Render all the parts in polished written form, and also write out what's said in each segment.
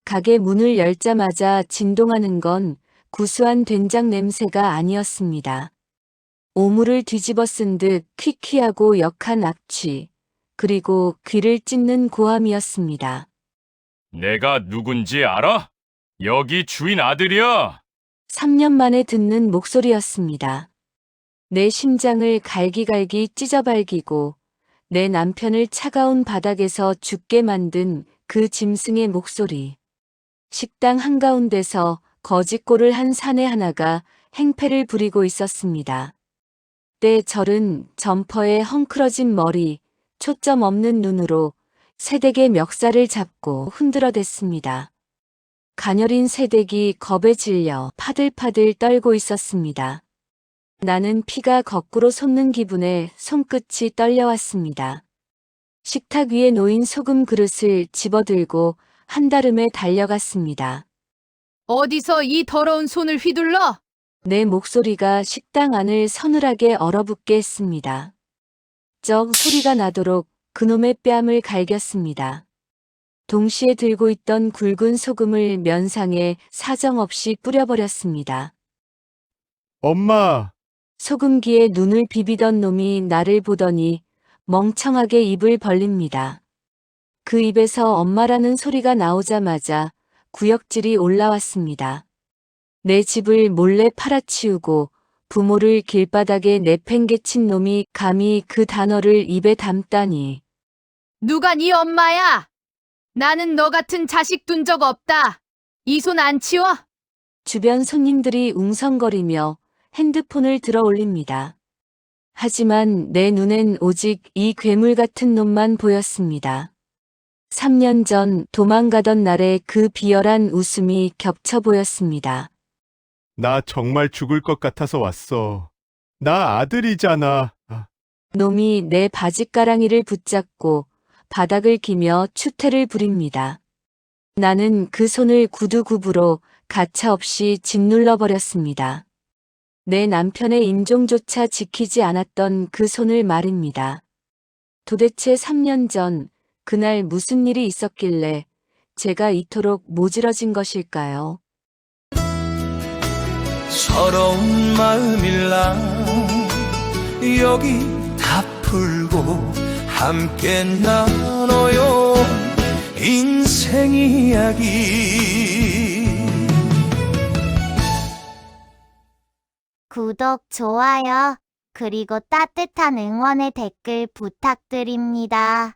가게 문을 열자마자 진동하는 건 구수한 된장 냄새가 아니었습니다. 오물을 뒤집어 쓴 듯 퀴퀴하고 역한 악취, 그리고 귀를 찢는 고함이었습니다. 내가 누군지 알아? 여기 주인 아들이야. 3년 만에 듣는 목소리였습니다. 내 심장을 갈기갈기 찢어발기고 내 남편을 차가운 바닥에서 죽게 만든 그 짐승의 목소리. 식당 한가운데서 거짓골을 한 사내 하나가 행패를 부리고 있었습니다. 때 절은 점퍼의 헝클어진 머리, 초점 없는 눈으로 새댁의 멱살을 잡고 흔들어댔습니다. 가녀린 새댁이 겁에 질려 파들파들 떨고 있었습니다. 나는 피가 거꾸로 솟는 기분에 손끝이 떨려왔습니다. 식탁 위에 놓인 소금 그릇을 집어들고 한달음에 달려갔습니다. 어디서 이 더러운 손을 휘둘러? 내 목소리가 식당 안을 서늘하게 얼어붙게 했습니다. 쩍 소리가 나도록 그놈의 뺨을 갈겼습니다. 동시에 들고 있던 굵은 소금을 면상에 사정없이 뿌려버렸습니다. 엄마, 소금기에 눈을 비비던 놈이 나를 보더니 멍청하게 입을 벌립니다. 그 입에서 엄마라는 소리가 나오자마자 구역질이 올라왔습니다. 내 집을 몰래 팔아치우고 부모를 길바닥에 내팽개친 놈이 감히 그 단어를 입에 담다니. 누가 네 엄마야? 나는 너 같은 자식 둔 적 없다. 이 손 안 치워? 주변 손님들이 웅성거리며 핸드폰을 들어 올립니다. 하지만 내 눈엔 오직 이 괴물 같은 놈만 보였습니다. 3년 전 도망가던 날의 그 비열한 웃음이 겹쳐 보였습니다. 나 정말 죽을 것 같아서 왔어. 나 아들이잖아. 놈이 내 바짓가랑이를 붙잡고 바닥을 기며 추태를 부립니다. 나는 그 손을 구두굽으로 가차없이 짓눌러 버렸습니다. 내 남편의 인종조차 지키지 않았던 그 손을 말입니다. 도대체 3년 전 그날 무슨 일이 있었길래 제가 이토록 모질어진 것일까요? 서러운 마음일라 여기 다 풀고 함께 나눠요 인생 이야기. 구독, 좋아요, 그리고 따뜻한 응원의 댓글 부탁드립니다.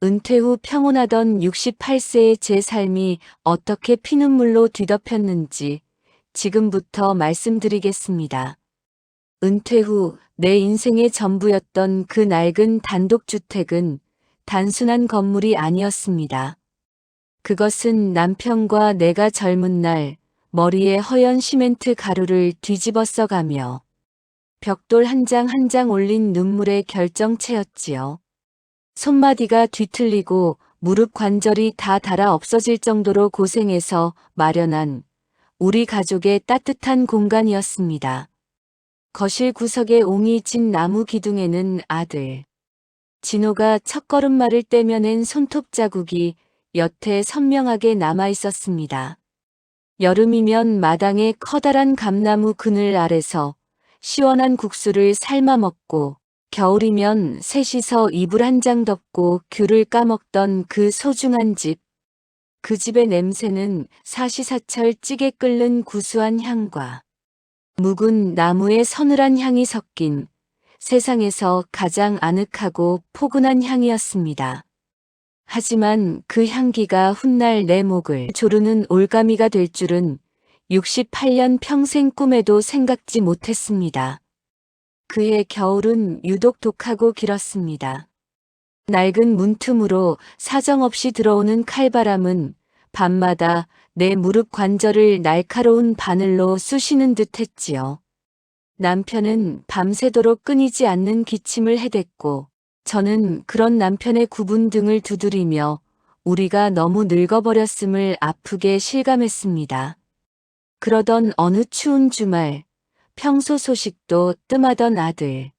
은퇴 후 평온하던 68세의 제 삶이 어떻게 피눈물로 뒤덮였는지 지금부터 말씀드리겠습니다. 은퇴 후 내 인생의 전부였던 그 낡은 단독주택은 단순한 건물이 아니었습니다. 그것은 남편과 내가 젊은 날 머리에 허연 시멘트 가루를 뒤집어 써가며 벽돌 한 장 한 장 올린 눈물의 결정체였지요. 손마디가 뒤틀리고 무릎 관절이 다 닳아 없어질 정도로 고생해서 마련한 우리 가족의 따뜻한 공간이었습니다. 거실 구석에 옹이 진 나무 기둥에는 아들 진호가 첫걸음마를 떼며낸 손톱 자국이 여태 선명하게 남아 있었습니다. 여름이면 마당의 커다란 감나무 그늘 아래서 시원한 국수를 삶아 먹고 겨울이면 셋이서 이불 한 장 덮고 귤을 까먹던 그 소중한 집. 그 집의 냄새는 사시사철 찌개 끓는 구수한 향과 묵은 나무의 서늘한 향이 섞인 세상에서 가장 아늑하고 포근한 향이었습니다. 하지만 그 향기가 훗날 내 목을 조르는 올가미가 될 줄은 68년 평생 꿈에도 생각지 못했습니다. 그해 겨울은 유독 독하고 길었습니다. 낡은 문틈으로 사정없이 들어오는 칼바람은 밤마다 내 무릎 관절을 날카로운 바늘로 쑤시는 듯 했지요. 남편은 밤새도록 끊이지 않는 기침을 해댔고 저는 그런 남편의 굽은 등을 두드리며 우리가 너무 늙어버렸음을 아프게 실감했습니다. 그러던 어느 추운 주말, 평소 소식도 뜸하던 아들.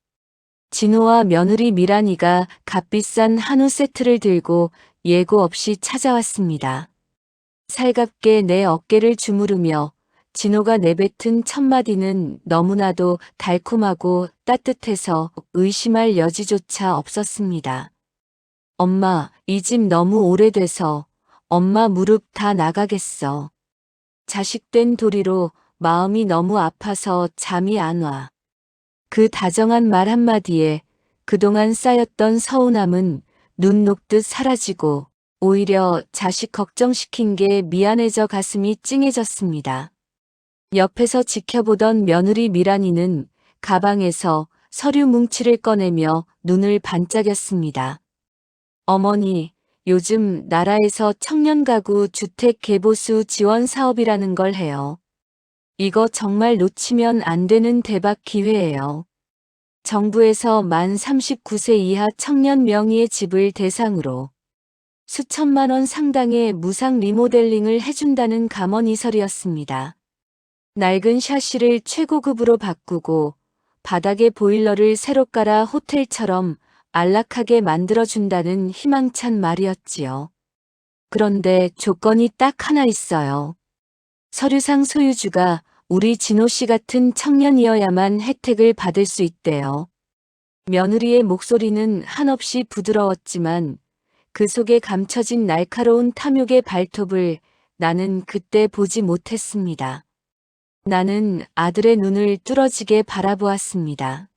진호와 며느리 미란이가 값비싼 한우 세트를 들고 예고 없이 찾아왔습니다. 살갑게 내 어깨를 주무르며 진호가 내뱉은 첫마디는 너무나도 달콤하고 따뜻해서 의심할 여지조차 없었습니다. 엄마, 이 집 너무 오래돼서 엄마 무릎 다 나가겠어. 자식된 도리로 마음이 너무 아파서 잠이 안 와. 그 다정한 말 한마디에 그동안 쌓였던 서운함은 눈 녹듯 사라지고 오히려 자식 걱정시킨 게 미안해져 가슴이 찡해졌습니다. 옆에서 지켜보던 며느리 미란이는 가방에서 서류 뭉치를 꺼내며 눈을 반짝였습니다. 어머니, 요즘 나라에서 청년가구 주택 개보수 지원 사업이라는 걸 해요. 이거 정말 놓치면 안 되는 대박 기회예요. 정부에서 만 39세 이하 청년 명의의 집을 대상으로 수천만 원 상당의 무상 리모델링을 해준다는 감언이설이었습니다. 낡은 샤시를 최고급으로 바꾸고 바닥에 보일러를 새로 깔아 호텔처럼 안락하게 만들어준다는 희망찬 말이었지요. 그런데 조건이 딱 하나 있어요. 서류상 소유주가 우리 진호 씨 같은 청년이어야만 혜택을 받을 수 있대요. 며느리의 목소리는 한없이 부드러웠지만 그 속에 감춰진 날카로운 탐욕의 발톱을 나는 그때 보지 못했습니다. 나는 아들의 눈을 뚫어지게 바라보았습니다.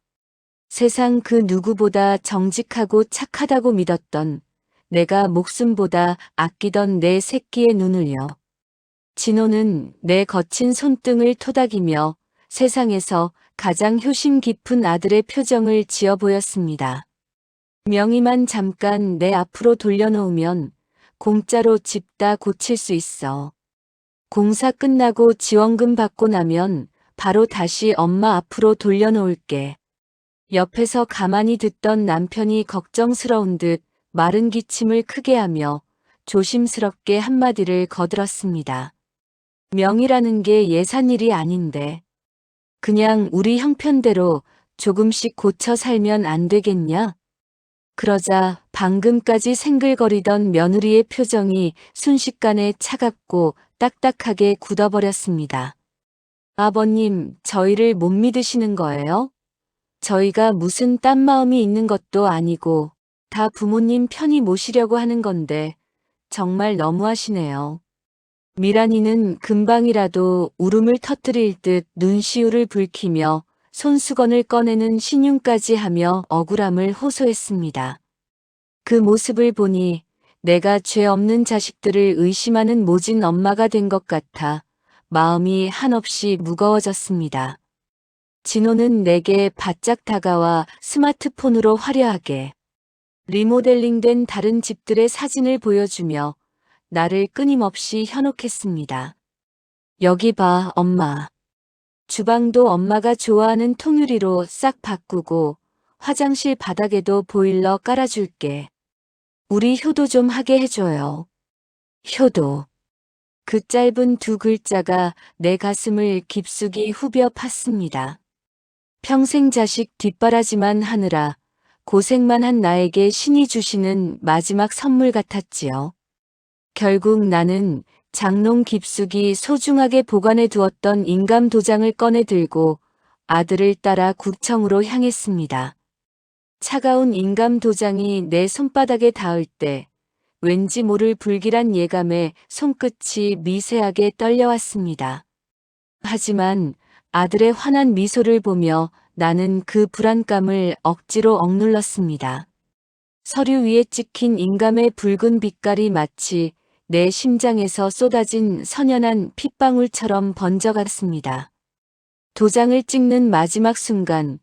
세상 그 누구보다 정직하고 착하다고 믿었던, 내가 목숨보다 아끼던 내 새끼의 눈을요. 진호는 내 거친 손등을 토닥이며 세상에서 가장 효심 깊은 아들의 표정을 지어 보였습니다. 명의만 잠깐 내 앞으로 돌려놓으면 공짜로 집 다 고칠 수 있어. 공사 끝나고 지원금 받고 나면 바로 다시 엄마 앞으로 돌려놓을게. 옆에서 가만히 듣던 남편이 걱정스러운 듯 마른 기침을 크게 하며 조심스럽게 한마디를 거들었습니다. 명의라는 게 예산일이 아닌데 그냥 우리 형편대로 조금씩 고쳐 살면 안 되겠냐? 그러자 방금까지 생글거리던 며느리의 표정이 순식간에 차갑고 딱딱하게 굳어버렸습니다. 아버님, 저희를 못 믿으시는 거예요? 저희가 무슨 딴 마음이 있는 것도 아니고 다 부모님 편히 모시려고 하는 건데 정말 너무하시네요. 미란이는 금방이라도 울음을 터뜨릴 듯 눈시울을 붉히며 손수건을 꺼내는 신용까지 하며 억울함을 호소했습니다. 그 모습을 보니 내가 죄 없는 자식들을 의심하는 모진 엄마가 된 것 같아 마음이 한없이 무거워졌습니다. 진호는 내게 바짝 다가와 스마트폰으로 화려하게 리모델링된 다른 집들의 사진을 보여주며 나를 끊임없이 현혹했습니다. 여기 봐, 엄마. 주방도 엄마가 좋아하는 통유리로 싹 바꾸고 화장실 바닥에도 보일러 깔아줄게. 우리 효도 좀 하게 해줘요. 효도. 그 짧은 두 글자가 내 가슴을 깊숙이 후벼 팠습니다. 평생 자식 뒷바라지만 하느라 고생만 한 나에게 신이 주시는 마지막 선물 같았지요. 결국 나는 장롱 깊숙이 소중하게 보관해 두었던 인감 도장을 꺼내 들고 아들을 따라 구청으로 향했습니다. 차가운 인감 도장이 내 손바닥에 닿을 때 왠지 모를 불길한 예감에 손끝이 미세하게 떨려왔습니다. 하지만 아들의 환한 미소를 보며 나는 그 불안감을 억지로 억눌렀습니다. 서류 위에 찍힌 인감의 붉은 빛깔이 마치 내 심장에서 쏟아진 선연한 핏방울처럼 번져갔습니다. 도장을 찍는 마지막 순간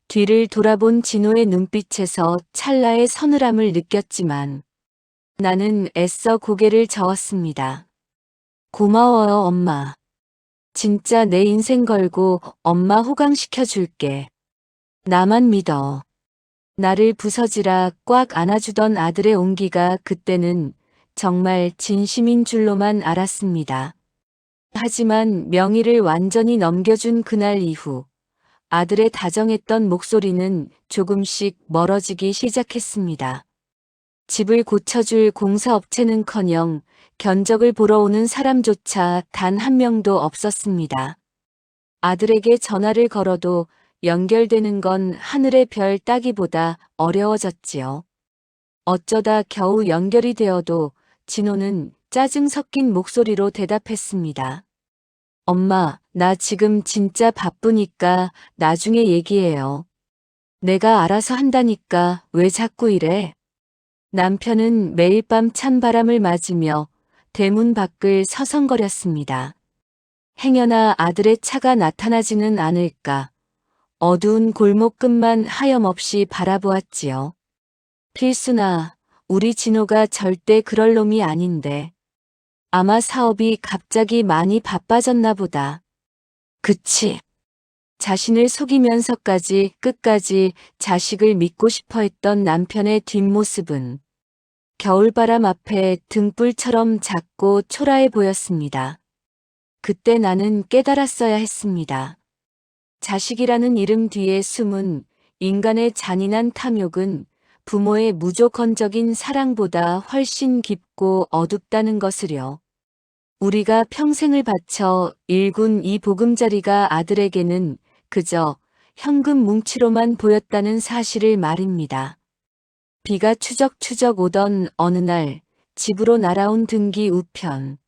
뒤를 돌아본 진호의 눈빛에서 찰나의 서늘함을 느꼈지만 나는 애써 고개를 저었습니다. 고마워요, 엄마. 진짜 내 인생 걸고 엄마 호강시켜 줄게. 나만 믿어. 나를 부서지라 꽉 안아주던 아들의 온기가 그때는 정말 진심인 줄로만 알았습니다. 하지만 명의를 완전히 넘겨준 그날 이후 아들의 다정했던 목소리는 조금씩 멀어지기 시작했습니다. 집을 고쳐줄 공사업체는커녕 견적을 보러 오는 사람조차 단 한 명도 없었습니다. 아들에게 전화를 걸어도 연결되는 건 하늘의 별 따기보다 어려워졌지요. 어쩌다 겨우 연결이 되어도 진호는 짜증 섞인 목소리로 대답했습니다. 엄마, 나 지금 진짜 바쁘니까 나중에 얘기해요. 내가 알아서 한다니까 왜 자꾸 이래? 남편은 매일 밤 찬바람을 맞으며 대문 밖을 서성거렸습니다. 행여나 아들의 차가 나타나지는 않을까. 어두운 골목 끝만 하염없이 바라보았지요. 필순아, 우리 진호가 절대 그럴 놈이 아닌데. 아마 사업이 갑자기 많이 바빠졌나 보다. 그치. 자신을 속이면서까지 끝까지 자식을 믿고 싶어 했던 남편의 뒷모습은 겨울바람 앞에 등불처럼 작고 초라해 보였습니다. 그때 나는 깨달았어야 했습니다. 자식이라는 이름 뒤에 숨은 인간의 잔인한 탐욕은 부모의 무조건적인 사랑보다 훨씬 깊고 어둡다는 것을요. 우리가 평생을 바쳐 일군 이 보금자리가 아들에게는 그저 현금 뭉치로만 보였다는 사실을 말입니다. 비가 추적추적 오던 어느 날 집으로 날아온 등기 우편.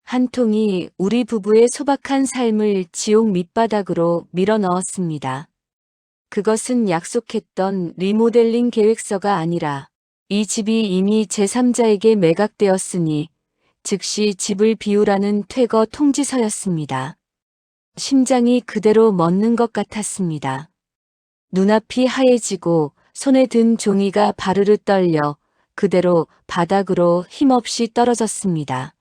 한 통이 우리 부부의 소박한 삶을 지옥 밑바닥으로 밀어 넣었습니다. 그것은 약속했던 리모델링 계획서가 아니라 이 집이 이미 제3자에게 매각되었으니 즉시 집을 비우라는 퇴거 통지서였습니다. 심장이 그대로 멎는 것 같았습니다. 눈앞이 하얘지고 손에 든 종이가 바르르 떨려 그대로 바닥으로 힘없이 떨어졌습니다.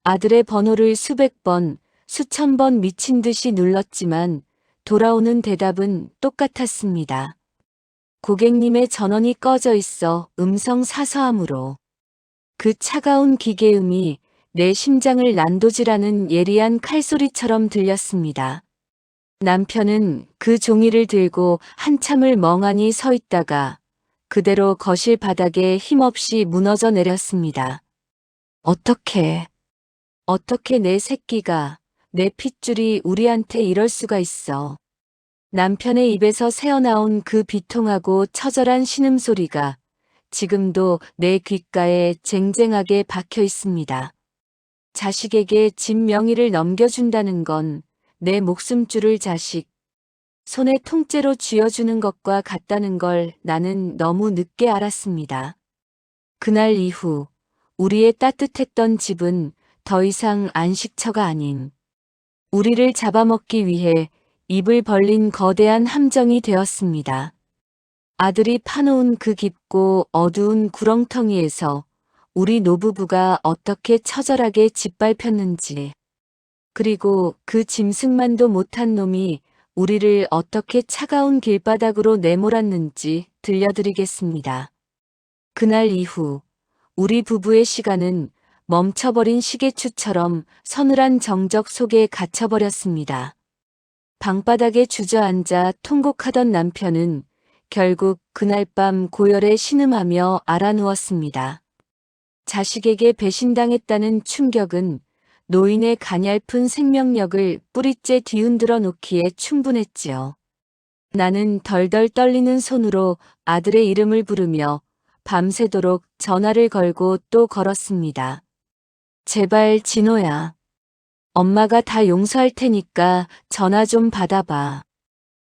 아들의 번호를 수백 번, 수천 번 미친 듯이 눌렀지만 돌아오는 대답은 똑같았습니다. 고객님의 전원이 꺼져 있어 음성 사서함으로. 그 차가운 기계음이 내 심장을 난도질하는 예리한 칼소리처럼 들렸습니다. 남편은 그 종이를 들고 한참을 멍하니 서 있다가 그대로 거실 바닥에 힘없이 무너져 내렸습니다. 어떻게 내 새끼가, 내 핏줄이 우리한테 이럴 수가 있어. 남편의 입에서 새어나온 그 비통하고 처절한 신음소리가 지금도 내 귓가에 쟁쟁하게 박혀 있습니다. 자식에게 집 명의를 넘겨준다는 건 내 목숨줄을 자식 손에 통째로 쥐어주는 것과 같다는 걸 나는 너무 늦게 알았습니다. 그날 이후 우리의 따뜻했던 집은 더 이상 안식처가 아닌 우리를 잡아먹기 위해 입을 벌린 거대한 함정이 되었습니다. 아들이 파놓은 그 깊고 어두운 구렁텅이에서 우리 노부부가 어떻게 처절하게 짓밟혔는지, 그리고 그 짐승만도 못한 놈이 우리를 어떻게 차가운 길바닥으로 내몰았는지 들려드리겠습니다. 그날 이후 우리 부부의 시간은 멈춰버린 시계추처럼 서늘한 정적 속에 갇혀버렸습니다. 방바닥에 주저앉아 통곡하던 남편은 결국 그날 밤 고열에 신음하며 알아누웠습니다. 자식에게 배신당했다는 충격은 노인의 가냘픈 생명력을 뿌리째 뒤흔들어 놓기에 충분했지요. 나는 덜덜 떨리는 손으로 아들의 이름을 부르며 밤새도록 전화를 걸고 또 걸었습니다. 제발 진호야. 엄마가 다 용서할 테니까 전화 좀 받아봐.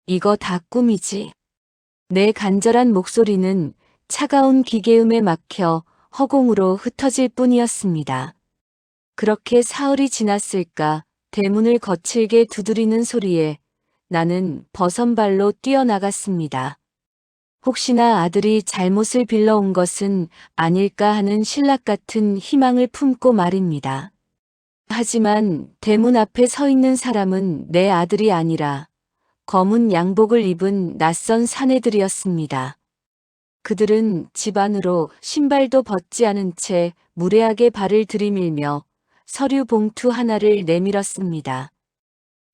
이거 다 꿈이지. 내 간절한 목소리는 차가운 기계음에 막혀 허공으로 흩어질 뿐이었습니다. 그렇게 사흘이 지났을까 대문을 거칠게 두드리는 소리에 나는 버선발로 뛰어나갔습니다. 혹시나 아들이 잘못을 빌러온 것은 아닐까 하는 신락 같은 희망을 품고 말입니다. 하지만 대문 앞에 서 있는 사람은 내 아들이 아니라 검은 양복을 입은 낯선 사내들이었습니다. 그들은 집 안으로 신발도 벗지 않은 채 무례하게 발을 들이밀며 서류 봉투 하나를 내밀었습니다.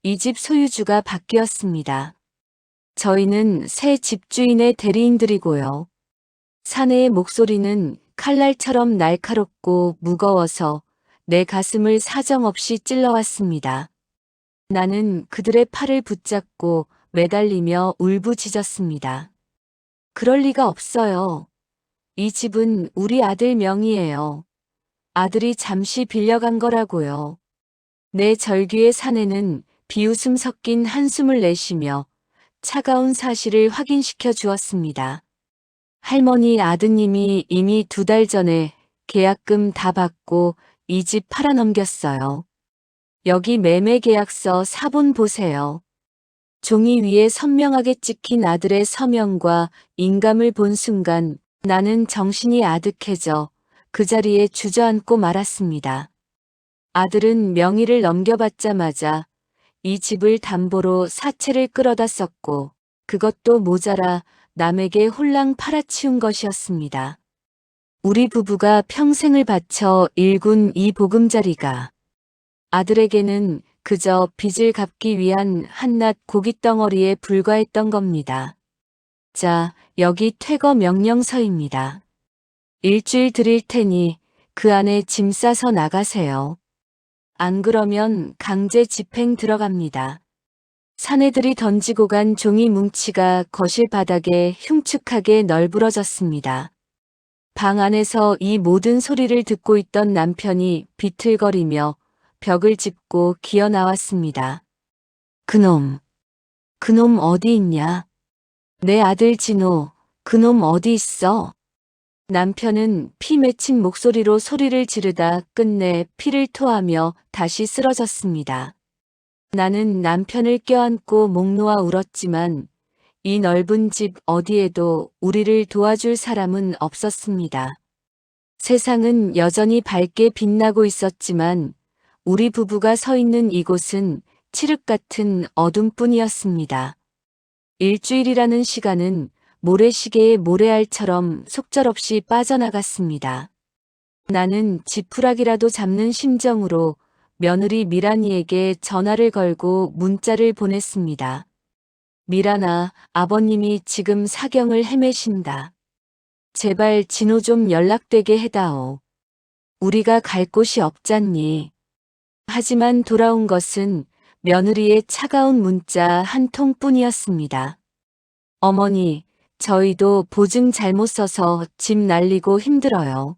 이 집 소유주가 바뀌었습니다. 저희는 새 집주인의 대리인들이고요. 사내의 목소리는 칼날처럼 날카롭고 무거워서 내 가슴을 사정없이 찔러왔습니다. 나는 그들의 팔을 붙잡고 매달리며 울부짖었습니다. 그럴 리가 없어요. 이 집은 우리 아들 명의예요. 아들이 잠시 빌려간 거라고요. 내 절규의 사내는 비웃음 섞인 한숨을 내쉬며 차가운 사실을 확인시켜 주었습니다. 할머니 아드님이 이미 2달 전에 계약금 다 받고 이 집 팔아넘겼어요. 여기 매매 계약서 사본 보세요. 종이 위에 선명하게 찍힌 아들의 서명과 인감을 본 순간 나는 정신이 아득해져 그 자리에 주저앉고 말았습니다. 아들은 명의를 넘겨받자마자 이 집을 담보로 사채를 끌어다 썼고 그것도 모자라 남에게 홀랑 팔아치운 것이었습니다. 우리 부부가 평생을 바쳐 일군 이 보금자리가 아들에게는 그저 빚을 갚기 위한 한낱 고깃덩어리에 불과했던 겁니다. 자, 여기 퇴거 명령서입니다. 일주일 드릴 테니 그 안에 짐 싸서 나가세요. 안 그러면 강제 집행 들어갑니다. 사내들이 던지고 간 종이 뭉치가 거실 바닥에 흉측하게 널브러졌습니다. 방 안에서 이 모든 소리를 듣고 있던 남편이 비틀거리며 벽을 짚고 기어 나왔습니다. 그놈 어디 있냐? 내 아들 진호, 그놈 어디 있어? 남편은 피 맺힌 목소리로 소리를 지르다 끝내 피를 토하며 다시 쓰러졌습니다. 나는 남편을 껴안고 목 놓아 울었지만 이 넓은 집 어디에도 우리를 도와줄 사람은 없었습니다. 세상은 여전히 밝게 빛나고 있었지만 우리 부부가 서 있는 이곳은 칠흑 같은 어둠뿐이었습니다. 일주일이라는 시간은 모래시계의 모래알처럼 속절없이 빠져나갔습니다. 나는 지푸라기라도 잡는 심정으로 며느리 미란이에게 전화를 걸고 문자를 보냈습니다. 미란아, 아버님이 지금 사경을 헤매신다. 제발 진호 좀 연락되게 해다오. 우리가 갈 곳이 없잖니. 하지만 돌아온 것은 며느리의 차가운 문자 한 통뿐이었습니다. 어머니, 저희도 보증 잘못 써서 집 날리고 힘들어요.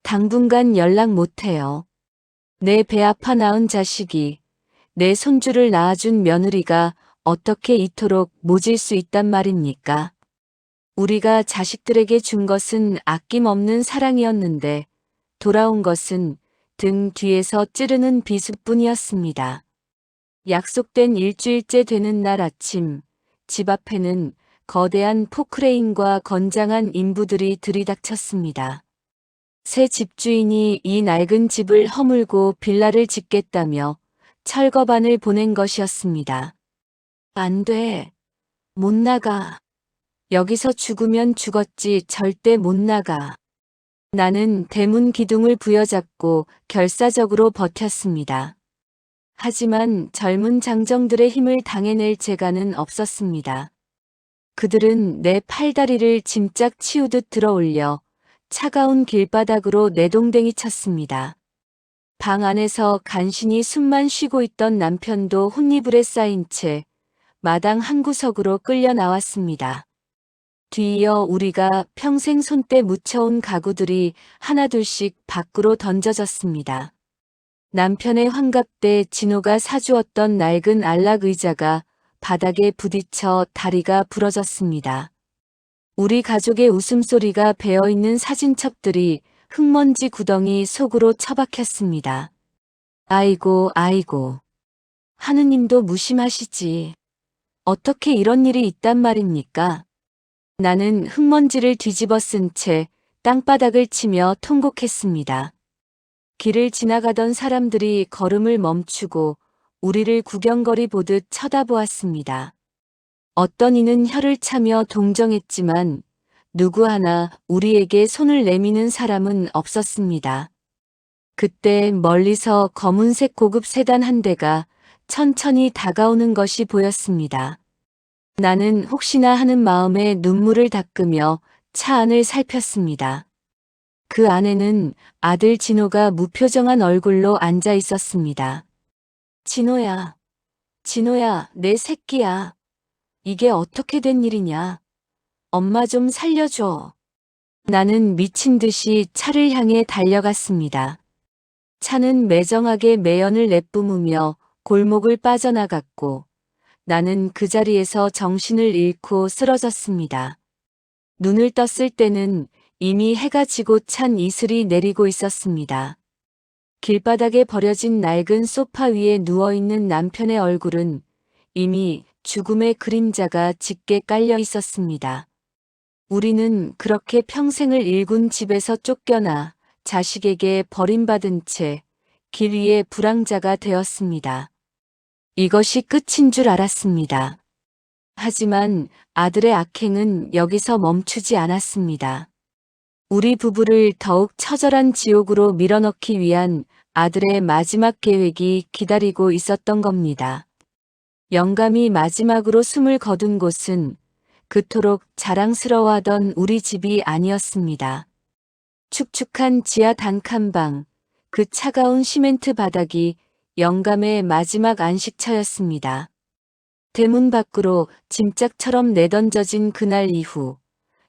당분간 연락 못해요. 내 배 아파 낳은 자식이, 내 손주를 낳아준 며느리가 어떻게 이토록 모질 수 있단 말입니까? 우리가 자식들에게 준 것은 아낌없는 사랑이었는데 돌아온 것은 등 뒤에서 찌르는 비수뿐이었습니다. 약속된 일주일째 되는 날 아침, 집 앞에는 거대한 포크레인과 건장한 인부들이 들이닥쳤습니다. 새 집주인이 이 낡은 집을 허물고 빌라를 짓겠다며 철거반을 보낸 것이었습니다. 안 돼. 못 나가. 여기서 죽으면 죽었지 절대 못 나가. 나는 대문 기둥을 부여잡고 결사적으로 버텼습니다. 하지만 젊은 장정들의 힘을 당해낼 재간은 없었습니다. 그들은 내 팔다리를 짐짝 치우듯 들어올려 차가운 길바닥으로 내동댕이 쳤습니다. 방 안에서 간신히 숨만 쉬고 있던 남편도 혼이불에 쌓인 채 마당 한 구석으로 끌려 나왔습니다. 뒤이어 우리가 평생 손때 묻혀온 가구들이 하나둘씩 밖으로 던져졌습니다. 남편의 환갑 때 진호가 사주었던 낡은 안락 의자가 바닥에 부딪혀 다리가 부러졌습니다. 우리 가족의 웃음소리가 배어있는 사진첩들이 흙먼지 구덩이 속으로 처박혔습니다. 아이고, 아이고. 하느님도 무심하시지. 어떻게 이런 일이 있단 말입니까? 나는 흙먼지를 뒤집어 쓴 채 땅바닥을 치며 통곡했습니다. 길을 지나가던 사람들이 걸음을 멈추고 우리를 구경거리 보듯 쳐다보았습니다. 어떤 이는 혀를 차며 동정했지만 누구 하나 우리에게 손을 내미는 사람은 없었습니다. 그때 멀리서 검은색 고급 세단 한 대가 천천히 다가오는 것이 보였습니다. 나는 혹시나 하는 마음에 눈물을 닦으며 차 안을 살폈습니다. 그 안에는 아들 진호가 무표정한 얼굴로 앉아 있었습니다. 진호야, 진호야, 내 새끼야. 이게 어떻게 된 일이냐? 엄마 좀 살려줘. 나는 미친 듯이 차를 향해 달려갔습니다. 차는 매정하게 매연을 내뿜으며 골목을 빠져나갔고 나는 그 자리에서 정신을 잃고 쓰러졌습니다. 눈을 떴을 때는 이미 해가 지고 찬 이슬이 내리고 있었습니다. 길바닥에 버려진 낡은 소파 위에 누워있는 남편의 얼굴은 이미 죽음의 그림자가 짙게 깔려 있었습니다. 우리는 그렇게 평생을 일군 집에서 쫓겨나 자식에게 버림받은 채 길 위의 불황자가 되었습니다. 이것이 끝인 줄 알았습니다. 하지만 아들의 악행은 여기서 멈추지 않았습니다. 우리 부부를 더욱 처절한 지옥으로 밀어넣기 위한 아들의 마지막 계획이 기다리고 있었던 겁니다. 영감이 마지막으로 숨을 거둔 곳은 그토록 자랑스러워하던 우리 집이 아니었습니다. 축축한 지하 단칸방, 그 차가운 시멘트 바닥이 영감의 마지막 안식처였습니다. 대문 밖으로 짐짝처럼 내던져진 그날 이후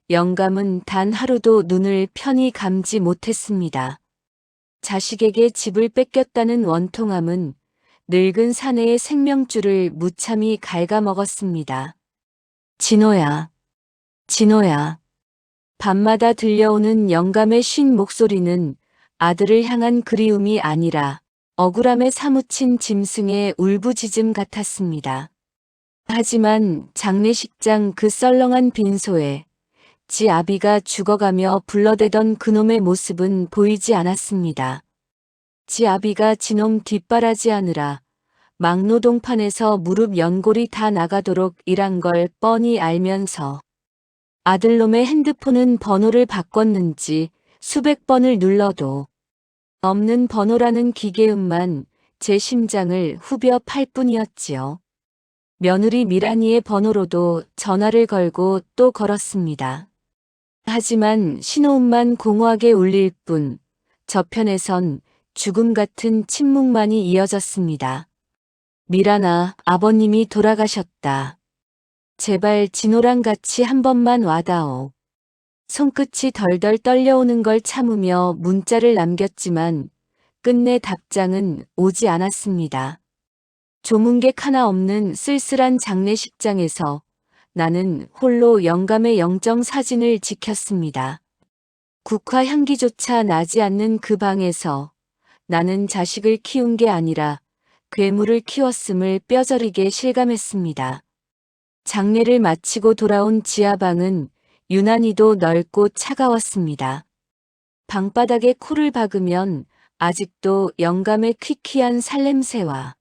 영감은 단 하루도 눈을 편히 감지 못했습니다. 자식에게 집을 뺏겼다는 원통함은 늙은 사내의 생명줄을 무참히 갉아먹었습니다. 진호야, 진호야. 밤마다 들려오는 영감의 쉰 목소리는 아들을 향한 그리움이 아니라 억울함에 사무친 짐승의 울부짖음 같았습니다. 하지만 장례식장 그 썰렁한 빈소에 지 아비가 죽어가며 불러대던 그놈의 모습은 보이지 않았습니다. 지 아비가 지놈 뒷바라지 하느라 막노동판에서 무릎 연골이 다 나가도록 일한 걸 뻔히 알면서 아들놈의 핸드폰은 번호를 바꿨는지 수백 번을 눌러도 없는 번호라는 기계음만 제 심장을 후벼 팔 뿐이었지요. 며느리 미란이의 번호로도 전화를 걸고 또 걸었습니다. 하지만 신호음만 공허하게 울릴 뿐 저편에선 죽음 같은 침묵만이 이어졌습니다. 미란아, 아버님이 돌아가셨다. 제발 진호랑 같이 한 번만 와다오. 손끝이 덜덜 떨려오는 걸 참으며 문자를 남겼지만 끝내 답장은 오지 않았습니다. 조문객 하나 없는 쓸쓸한 장례식장에서 나는 홀로 영감의 영정 사진을 지켰습니다. 국화 향기조차 나지 않는 그 방에서 나는 자식을 키운 게 아니라 괴물을 키웠음을 뼈저리게 실감했습니다. 장례를 마치고 돌아온 지하방은 유난히도 넓고 차가웠습니다. 방바닥에 코를 박으면 아직도 영감의 퀴퀴한 살냄새와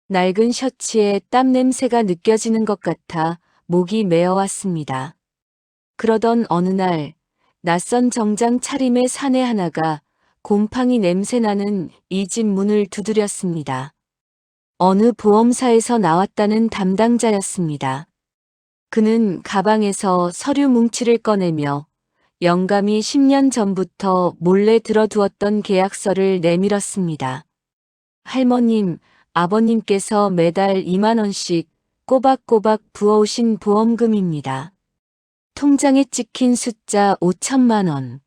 낡은 셔츠에 땀 냄새가 느껴지는 것 같아 목이 메어왔습니다. 그러던 어느 날 낯선 정장 차림의 사내 하나가 곰팡이 냄새나는 이 집 문을 두드렸습니다. 어느 보험사에서 나왔다는 담당자였습니다. 그는 가방에서 서류 뭉치를 꺼내며 영감이 10년 전부터 몰래 들어두었던 계약서를 내밀었습니다. 할머님, 아버님께서 매달 2만 원씩 꼬박꼬박 부어오신 보험금입니다. 통장에 찍힌 숫자 5천만 원.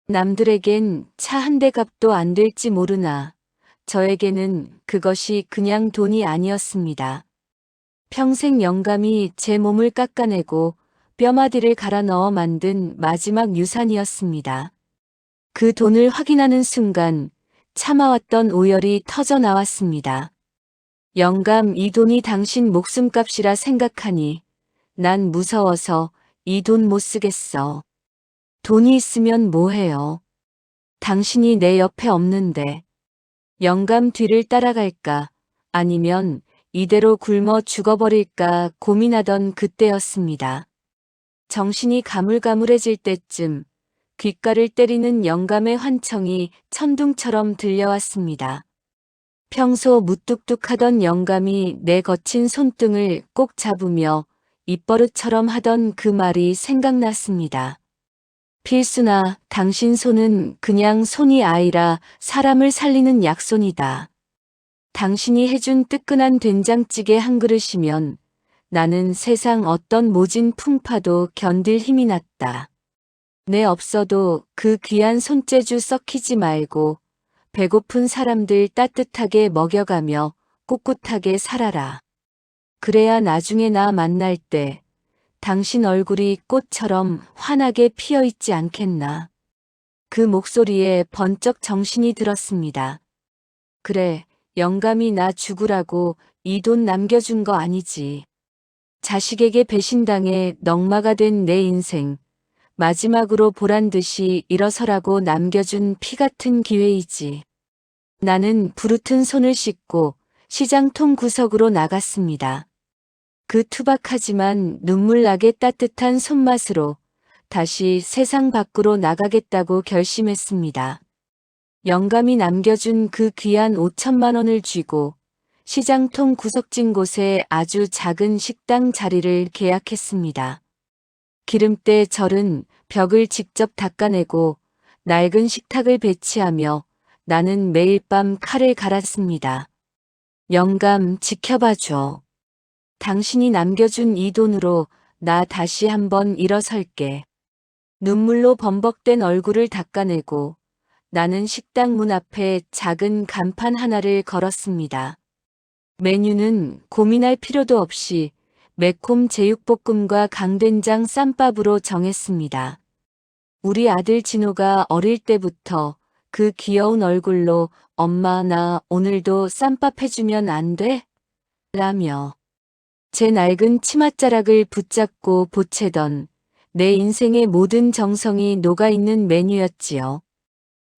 남들에겐 차 한 대 값도 안 될지 모르나 저에게는 그것이 그냥 돈이 아니었습니다. 평생 영감이 제 몸을 깎아내고 뼈마디를 갈아 넣어 만든 마지막 유산이었습니다. 그 돈을 확인하는 순간 참아왔던 오열이 터져 나왔습니다. 영감, 이 돈이 당신 목숨값이라 생각하니 난 무서워서 이 돈 못 쓰겠어. 돈이 있으면 뭐해요. 당신이 내 옆에 없는데. 영감 뒤를 따라갈까 아니면 이대로 굶어 죽어버릴까 고민하던 그때였습니다. 정신이 가물가물해질 때쯤 귓가를 때리는 영감의 환청이 천둥처럼 들려왔습니다. 평소 무뚝뚝하던 영감이 내 거친 손등을 꼭 잡으며 입버릇처럼 하던 그 말이 생각났습니다. 필순아, 당신 손은 그냥 손이 아니라 사람을 살리는 약손이다. 당신이 해준 뜨끈한 된장찌개 한 그릇이면 나는 세상 어떤 모진 풍파도 견딜 힘이 났다. 내 없어도 그 귀한 손재주 썩히지 말고 배고픈 사람들 따뜻하게 먹여가며 꿋꿋하게 살아라. 그래야 나중에 나 만날 때 당신 얼굴이 꽃처럼 환하게 피어있지 않겠나. 그 목소리에 번쩍 정신이 들었습니다. 그래, 영감이 나 죽으라고 이 돈 남겨준 거 아니지. 자식에게 배신당해 넝마가 된 내 인생, 마지막으로 보란듯이 일어서라고 남겨준 피 같은 기회이지. 나는 부르튼 손을 씻고 시장통 구석으로 나갔습니다. 그 투박하지만 눈물나게 따뜻한 손맛으로 다시 세상 밖으로 나가겠다고 결심했습니다. 영감이 남겨준 그 귀한 5천만 원을 쥐고 시장통 구석진 곳에 아주 작은 식당 자리를 계약했습니다. 기름때 절은 벽을 직접 닦아내고 낡은 식탁을 배치하며 나는 매일 밤 칼을 갈았습니다. 영감, 지켜봐줘. 당신이 남겨준 이 돈으로 나 다시 한번 일어설게. 눈물로 범벅된 얼굴을 닦아내고 나는 식당 문 앞에 작은 간판 하나를 걸었습니다. 메뉴는 고민할 필요도 없이 매콤 제육볶음과 강된장 쌈밥으로 정했습니다. 우리 아들 진호가 어릴 때부터 그 귀여운 얼굴로 엄마 나 오늘도 쌈밥 해주면 안 돼? 라며 제 낡은 치맛자락을 붙잡고 보채던 내 인생의 모든 정성이 녹아있는 메뉴였지요.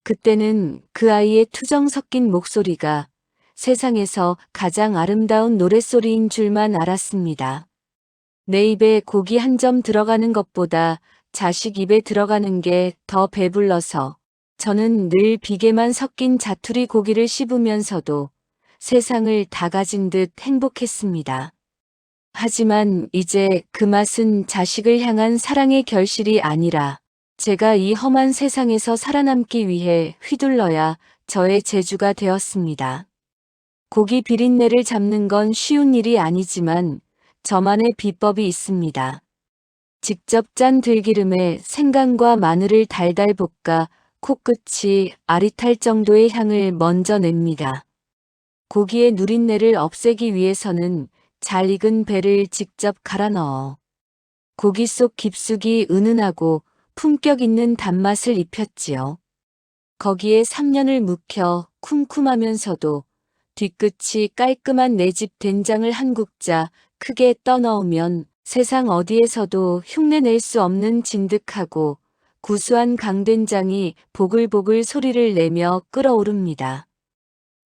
그때는 그 아이의 투정 섞인 목소리가 세상에서 가장 아름다운 노랫소리인 줄만 알았습니다. 내 입에 고기 한 점 들어가는 것보다 자식 입에 들어가는 게 더 배불러서 저는 늘 비계만 섞인 자투리 고기를 씹으면서도 세상을 다 가진 듯 행복했습니다. 하지만 이제 그 맛은 자식을 향한 사랑의 결실이 아니라 제가 이 험한 세상에서 살아남기 위해 휘둘러야 저의 재주가 되었습니다. 고기 비린내를 잡는 건 쉬운 일이 아니지만 저만의 비법이 있습니다. 직접 짠 들기름에 생강과 마늘을 달달 볶아 코끝이 아릿할 정도의 향을 먼저 냅니다. 고기의 누린내를 없애기 위해서는 잘 익은 배를 직접 갈아 넣어 고기 속 깊숙이 은은하고 품격 있는 단맛을 입혔지요. 거기에 3년을 묵혀 쿰쿰하면서도 뒤끝이 깔끔한 내 집 된장을 한 국자 크게 떠넣으면 세상 어디에서도 흉내낼 수 없는 진득하고 구수한 강된장이 보글보글 소리를 내며 끓어오릅니다.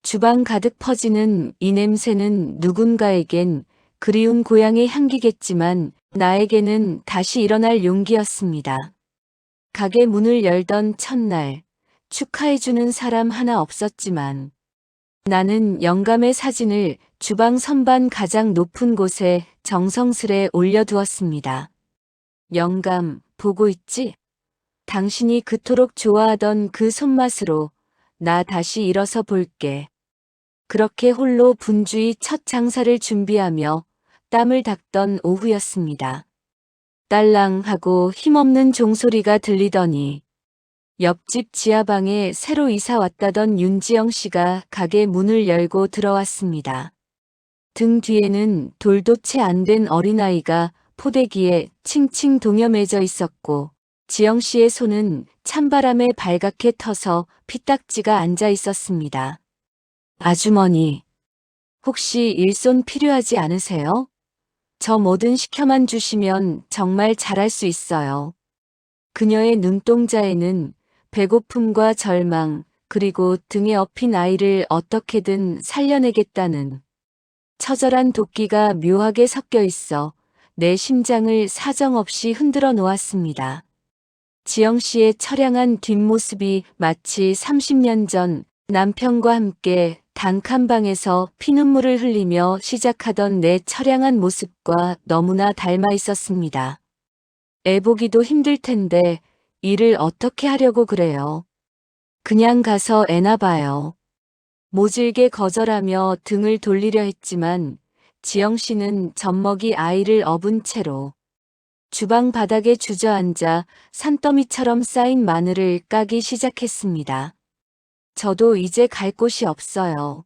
주방 가득 퍼지는 이 냄새는 누군가에겐 그리운 고향의 향기겠지만 나에게는 다시 일어날 용기였습니다. 가게 문을 열던 첫날 축하해주는 사람 하나 없었지만 나는 영감의 사진을 주방 선반 가장 높은 곳에 정성스레 올려두었습니다. 영감, 보고 있지? 당신이 그토록 좋아하던 그 손맛으로 나 다시 일어서 볼게. 그렇게 홀로 분주히 첫 장사를 준비하며 땀을 닦던 오후였습니다. 딸랑하고 힘없는 종소리가 들리더니 옆집 지하방에 새로 이사 왔다던 윤지영 씨가 가게 문을 열고 들어왔습니다. 등 뒤에는 돌도 채 안 된 어린아이가 포대기에 칭칭 동여매져 있었고 지영 씨의 손은 찬바람에 발갛게 터서 피딱지가 앉아 있었습니다. 아주머니, 혹시 일손 필요하지 않으세요? 저 뭐든 시켜만 주시면 정말 잘할 수 있어요. 그녀의 눈동자에는 배고픔과 절망, 그리고 등에 업힌 아이를 어떻게든 살려내겠다는 처절한 도끼가 묘하게 섞여 있어 내 심장을 사정없이 흔들어 놓았습니다. 지영 씨의 처량한 뒷모습이 마치 30년 전 남편과 함께 단칸방에서 피눈물을 흘리며 시작하던 내 처량한 모습과 너무나 닮아 있었습니다. 애 보기도 힘들 텐데 일을 어떻게 하려고 그래요? 그냥 가서 애나 봐요. 모질게 거절하며 등을 돌리려 했지만 지영 씨는 젖먹이 아이를 업은 채로 주방 바닥에 주저앉아 산더미처럼 쌓인 마늘을 까기 시작했습니다. 저도 이제 갈 곳이 없어요.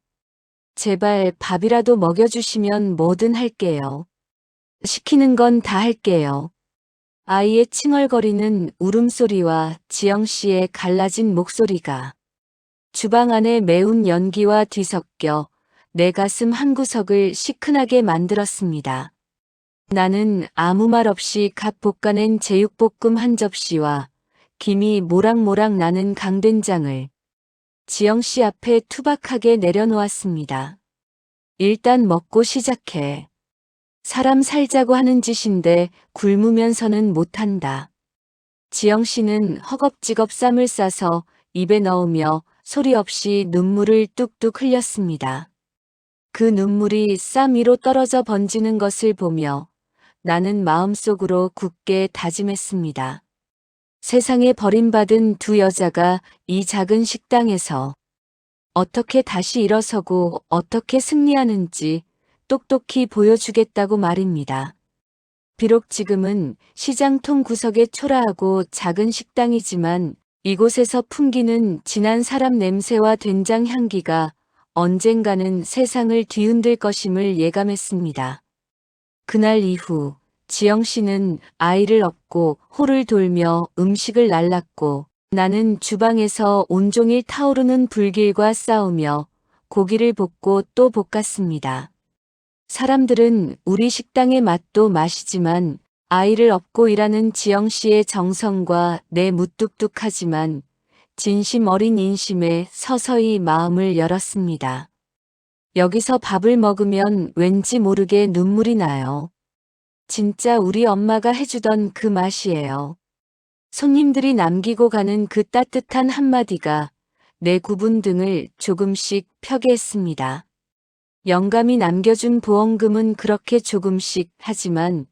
제발 밥이라도 먹여주시면 뭐든 할게요. 시키는 건 다 할게요. 아이의 칭얼거리는 울음소리와 지영 씨의 갈라진 목소리가 주방 안에 매운 연기와 뒤섞여 내 가슴 한구석을 시큰하게 만들었습니다. 나는 아무 말 없이 갓 볶아낸 제육볶음 한 접시와 김이 모락모락 나는 강된장을 지영 씨 앞에 투박하게 내려놓았습니다. 일단 먹고 시작해. 사람 살자고 하는 짓인데 굶으면서는 못한다. 지영 씨는 허겁지겁 쌈을 싸서 입에 넣으며 소리 없이 눈물을 뚝뚝 흘렸습니다. 그 눈물이 쌈 위로 떨어져 번지는 것을 보며 나는 마음속으로 굳게 다짐했습니다. 세상에 버림받은 두 여자가 이 작은 식당에서 어떻게 다시 일어서고 어떻게 승리하는지 똑똑히 보여주겠다고 말입니다. 비록 지금은 시장통 구석의 초라하고 작은 식당이지만 이곳에서 풍기는 진한 사람 냄새와 된장 향기가 언젠가는 세상을 뒤흔들 것임을 예감했습니다. 그날 이후 지영 씨는 아이를 업고 홀을 돌며 음식을 날랐고 나는 주방에서 온종일 타오르는 불길과 싸우며 고기를 볶고 또 볶았습니다. 사람들은 우리 식당의 맛도 맛이지만 아이를 업고 일하는 지영 씨의 정성과 내 무뚝뚝하지만 진심 어린 인심에 서서히 마음을 열었습니다. 여기서 밥을 먹으면 왠지 모르게 눈물이 나요. 진짜 우리 엄마가 해주던 그 맛이에요. 손님들이 남기고 가는 그 따뜻한 한마디가 내 굽은 등을 조금씩 펴게 했습니다. 영감이 남겨준 보험금은 그렇게 조금씩 하지만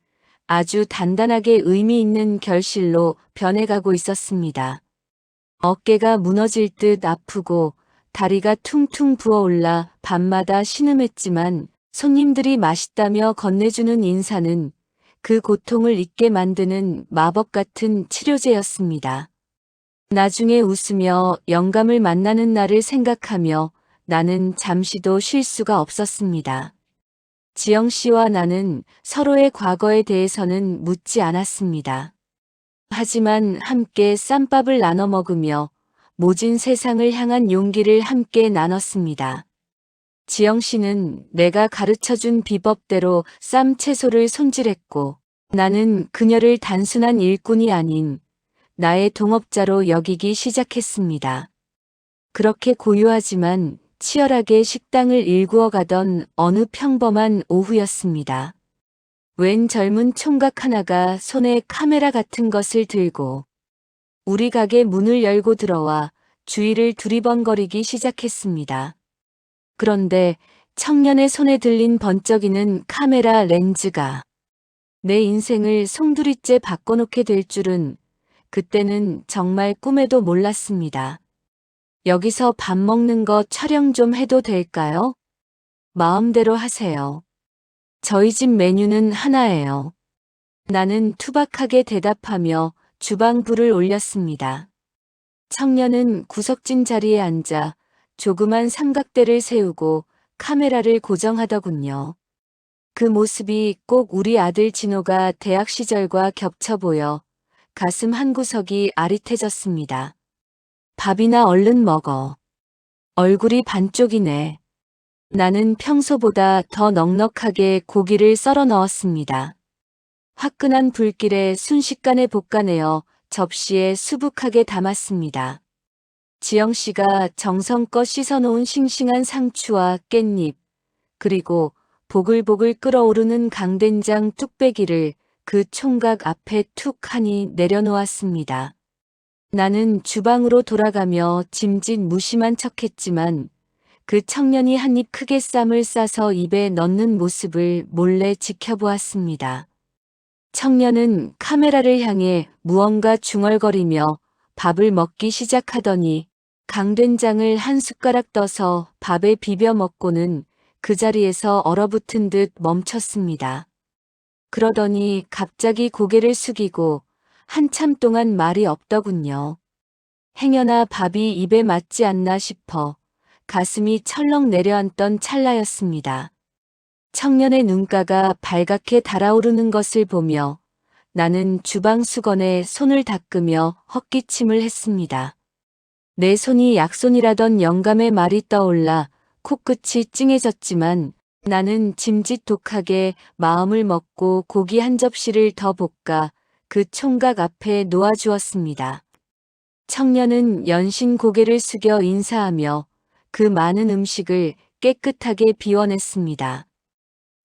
아주 단단하게 의미 있는 결실로 변해가고 있었습니다. 어깨가 무너질 듯 아프고 다리가 퉁퉁 부어올라 밤마다 신음했지만 손님들이 맛있다며 건네주는 인사는 그 고통을 잊게 만드는 마법 같은 치료제였습니다. 나중에 웃으며 영감을 만나는 날을 생각하며 나는 잠시도 쉴 수가 없었습니다. 지영 씨와 나는 서로의 과거에 대해서는 묻지 않았습니다. 하지만 함께 쌈밥을 나눠 먹으며 모진 세상을 향한 용기를 함께 나눴습니다. 지영 씨는 내가 가르쳐준 비법대로 쌈 채소를 손질했고 나는 그녀를 단순한 일꾼이 아닌 나의 동업자로 여기기 시작했습니다. 그렇게 고요하지만 치열하게 식당을 일구어가던 어느 평범한 오후였습니다. 웬 젊은 총각 하나가 손에 카메라 같은 것을 들고 우리 가게 문을 열고 들어와 주위를 두리번거리기 시작했습니다. 그런데 청년의 손에 들린 번쩍이는 카메라 렌즈가 내 인생을 송두리째 바꿔놓게 될 줄은 그때는 정말 꿈에도 몰랐습니다. 여기서 밥 먹는 거 촬영 좀 해도 될까요? 마음대로 하세요. 저희 집 메뉴는 하나예요. 나는 투박하게 대답하며 주방 불을 올렸습니다. 청년은 구석진 자리에 앉아 조그만 삼각대를 세우고 카메라를 고정하더군요. 그 모습이 꼭 우리 아들 진호가 대학 시절과 겹쳐 보여 가슴 한구석이 아릿해졌습니다. 밥이나 얼른 먹어. 얼굴이 반쪽이네. 나는 평소보다 더 넉넉하게 고기를 썰어 넣었습니다. 화끈한 불길에 순식간에 볶아내어 접시에 수북하게 담았습니다. 지영 씨가 정성껏 씻어놓은 싱싱한 상추와 깻잎, 그리고 보글보글 끓어오르는 강된장 뚝배기를 그 총각 앞에 툭 하니 내려놓았습니다. 나는 주방으로 돌아가며 짐짓 무심한 척했지만 그 청년이 한 입 크게 쌈을 싸서 입에 넣는 모습을 몰래 지켜보았습니다. 청년은 카메라를 향해 무언가 중얼거리며 밥을 먹기 시작하더니 강된장을 한 숟가락 떠서 밥에 비벼 먹고는 그 자리에서 얼어붙은 듯 멈췄습니다. 그러더니 갑자기 고개를 숙이고 한참 동안 말이 없더군요. 행여나 밥이 입에 맞지 않나 싶어 가슴이 철렁 내려앉던 찰나였습니다. 청년의 눈가가 발갛게 달아오르는 것을 보며 나는 주방 수건에 손을 닦으며 헛기침을 했습니다. 내 손이 약손이라던 영감의 말이 떠올라 코끝이 찡해졌지만 나는 짐짓독하게 마음을 먹고 고기 한 접시를 더 볶아 그 총각 앞에 놓아주었습니다. 청년은 연신 고개를 숙여 인사하며 그 많은 음식을 깨끗하게 비워냈습니다.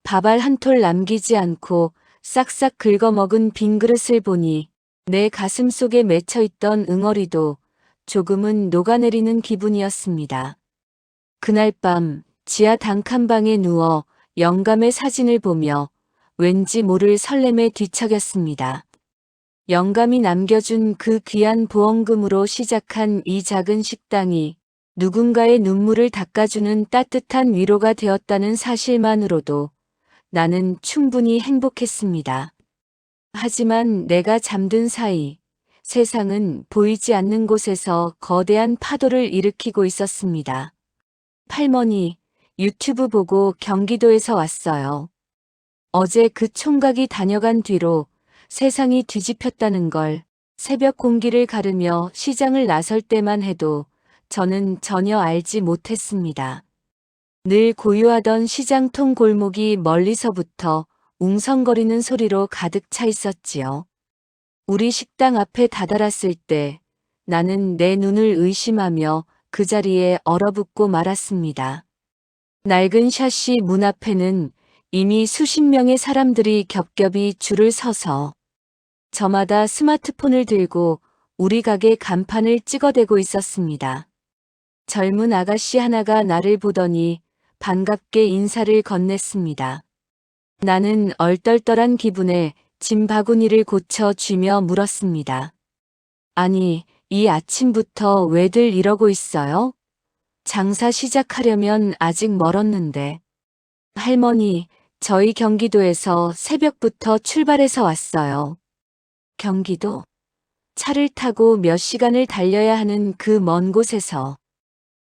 밥알 한 톨 남기지 않고 싹싹 긁어먹은 빈 그릇을 보니 내 가슴 속에 맺혀있던 응어리도 조금은 녹아내리는 기분이었습니다. 그날 밤 지하 단칸방에 누워 영감의 사진을 보며 왠지 모를 설렘에 뒤척였습니다. 영감이 남겨준 그 귀한 보험금으로 시작한 이 작은 식당이 누군가의 눈물을 닦아주는 따뜻한 위로가 되었다는 사실만으로도 나는 충분히 행복했습니다. 하지만 내가 잠든 사이 세상은 보이지 않는 곳에서 거대한 파도를 일으키고 있었습니다. 할머니, 유튜브 보고 경기도에서 왔어요. 어제 그 총각이 다녀간 뒤로 세상이 뒤집혔다는 걸 새벽 공기를 가르며 시장을 나설 때만 해도 저는 전혀 알지 못했습니다. 늘 고요하던 시장통 골목이 멀리서부터 웅성거리는 소리로 가득 차 있었지요. 우리 식당 앞에 다다랐을 때 나는 내 눈을 의심하며 그 자리에 얼어붙고 말았습니다. 낡은 샤시 문 앞에는 이미 수십 명의 사람들이 겹겹이 줄을 서서 저마다 스마트폰을 들고 우리 가게 간판을 찍어대고 있었습니다. 젊은 아가씨 하나가 나를 보더니 반갑게 인사를 건넸습니다. 나는 얼떨떨한 기분에 짐 바구니를 고쳐 쥐며 물었습니다. 아니, 이 아침부터 왜들 이러고 있어요? 장사 시작하려면 아직 멀었는데. 할머니, 저희 경기도에서 새벽부터 출발해서 왔어요. 경기도? 차를 타고 몇 시간을 달려야 하는 그 먼 곳에서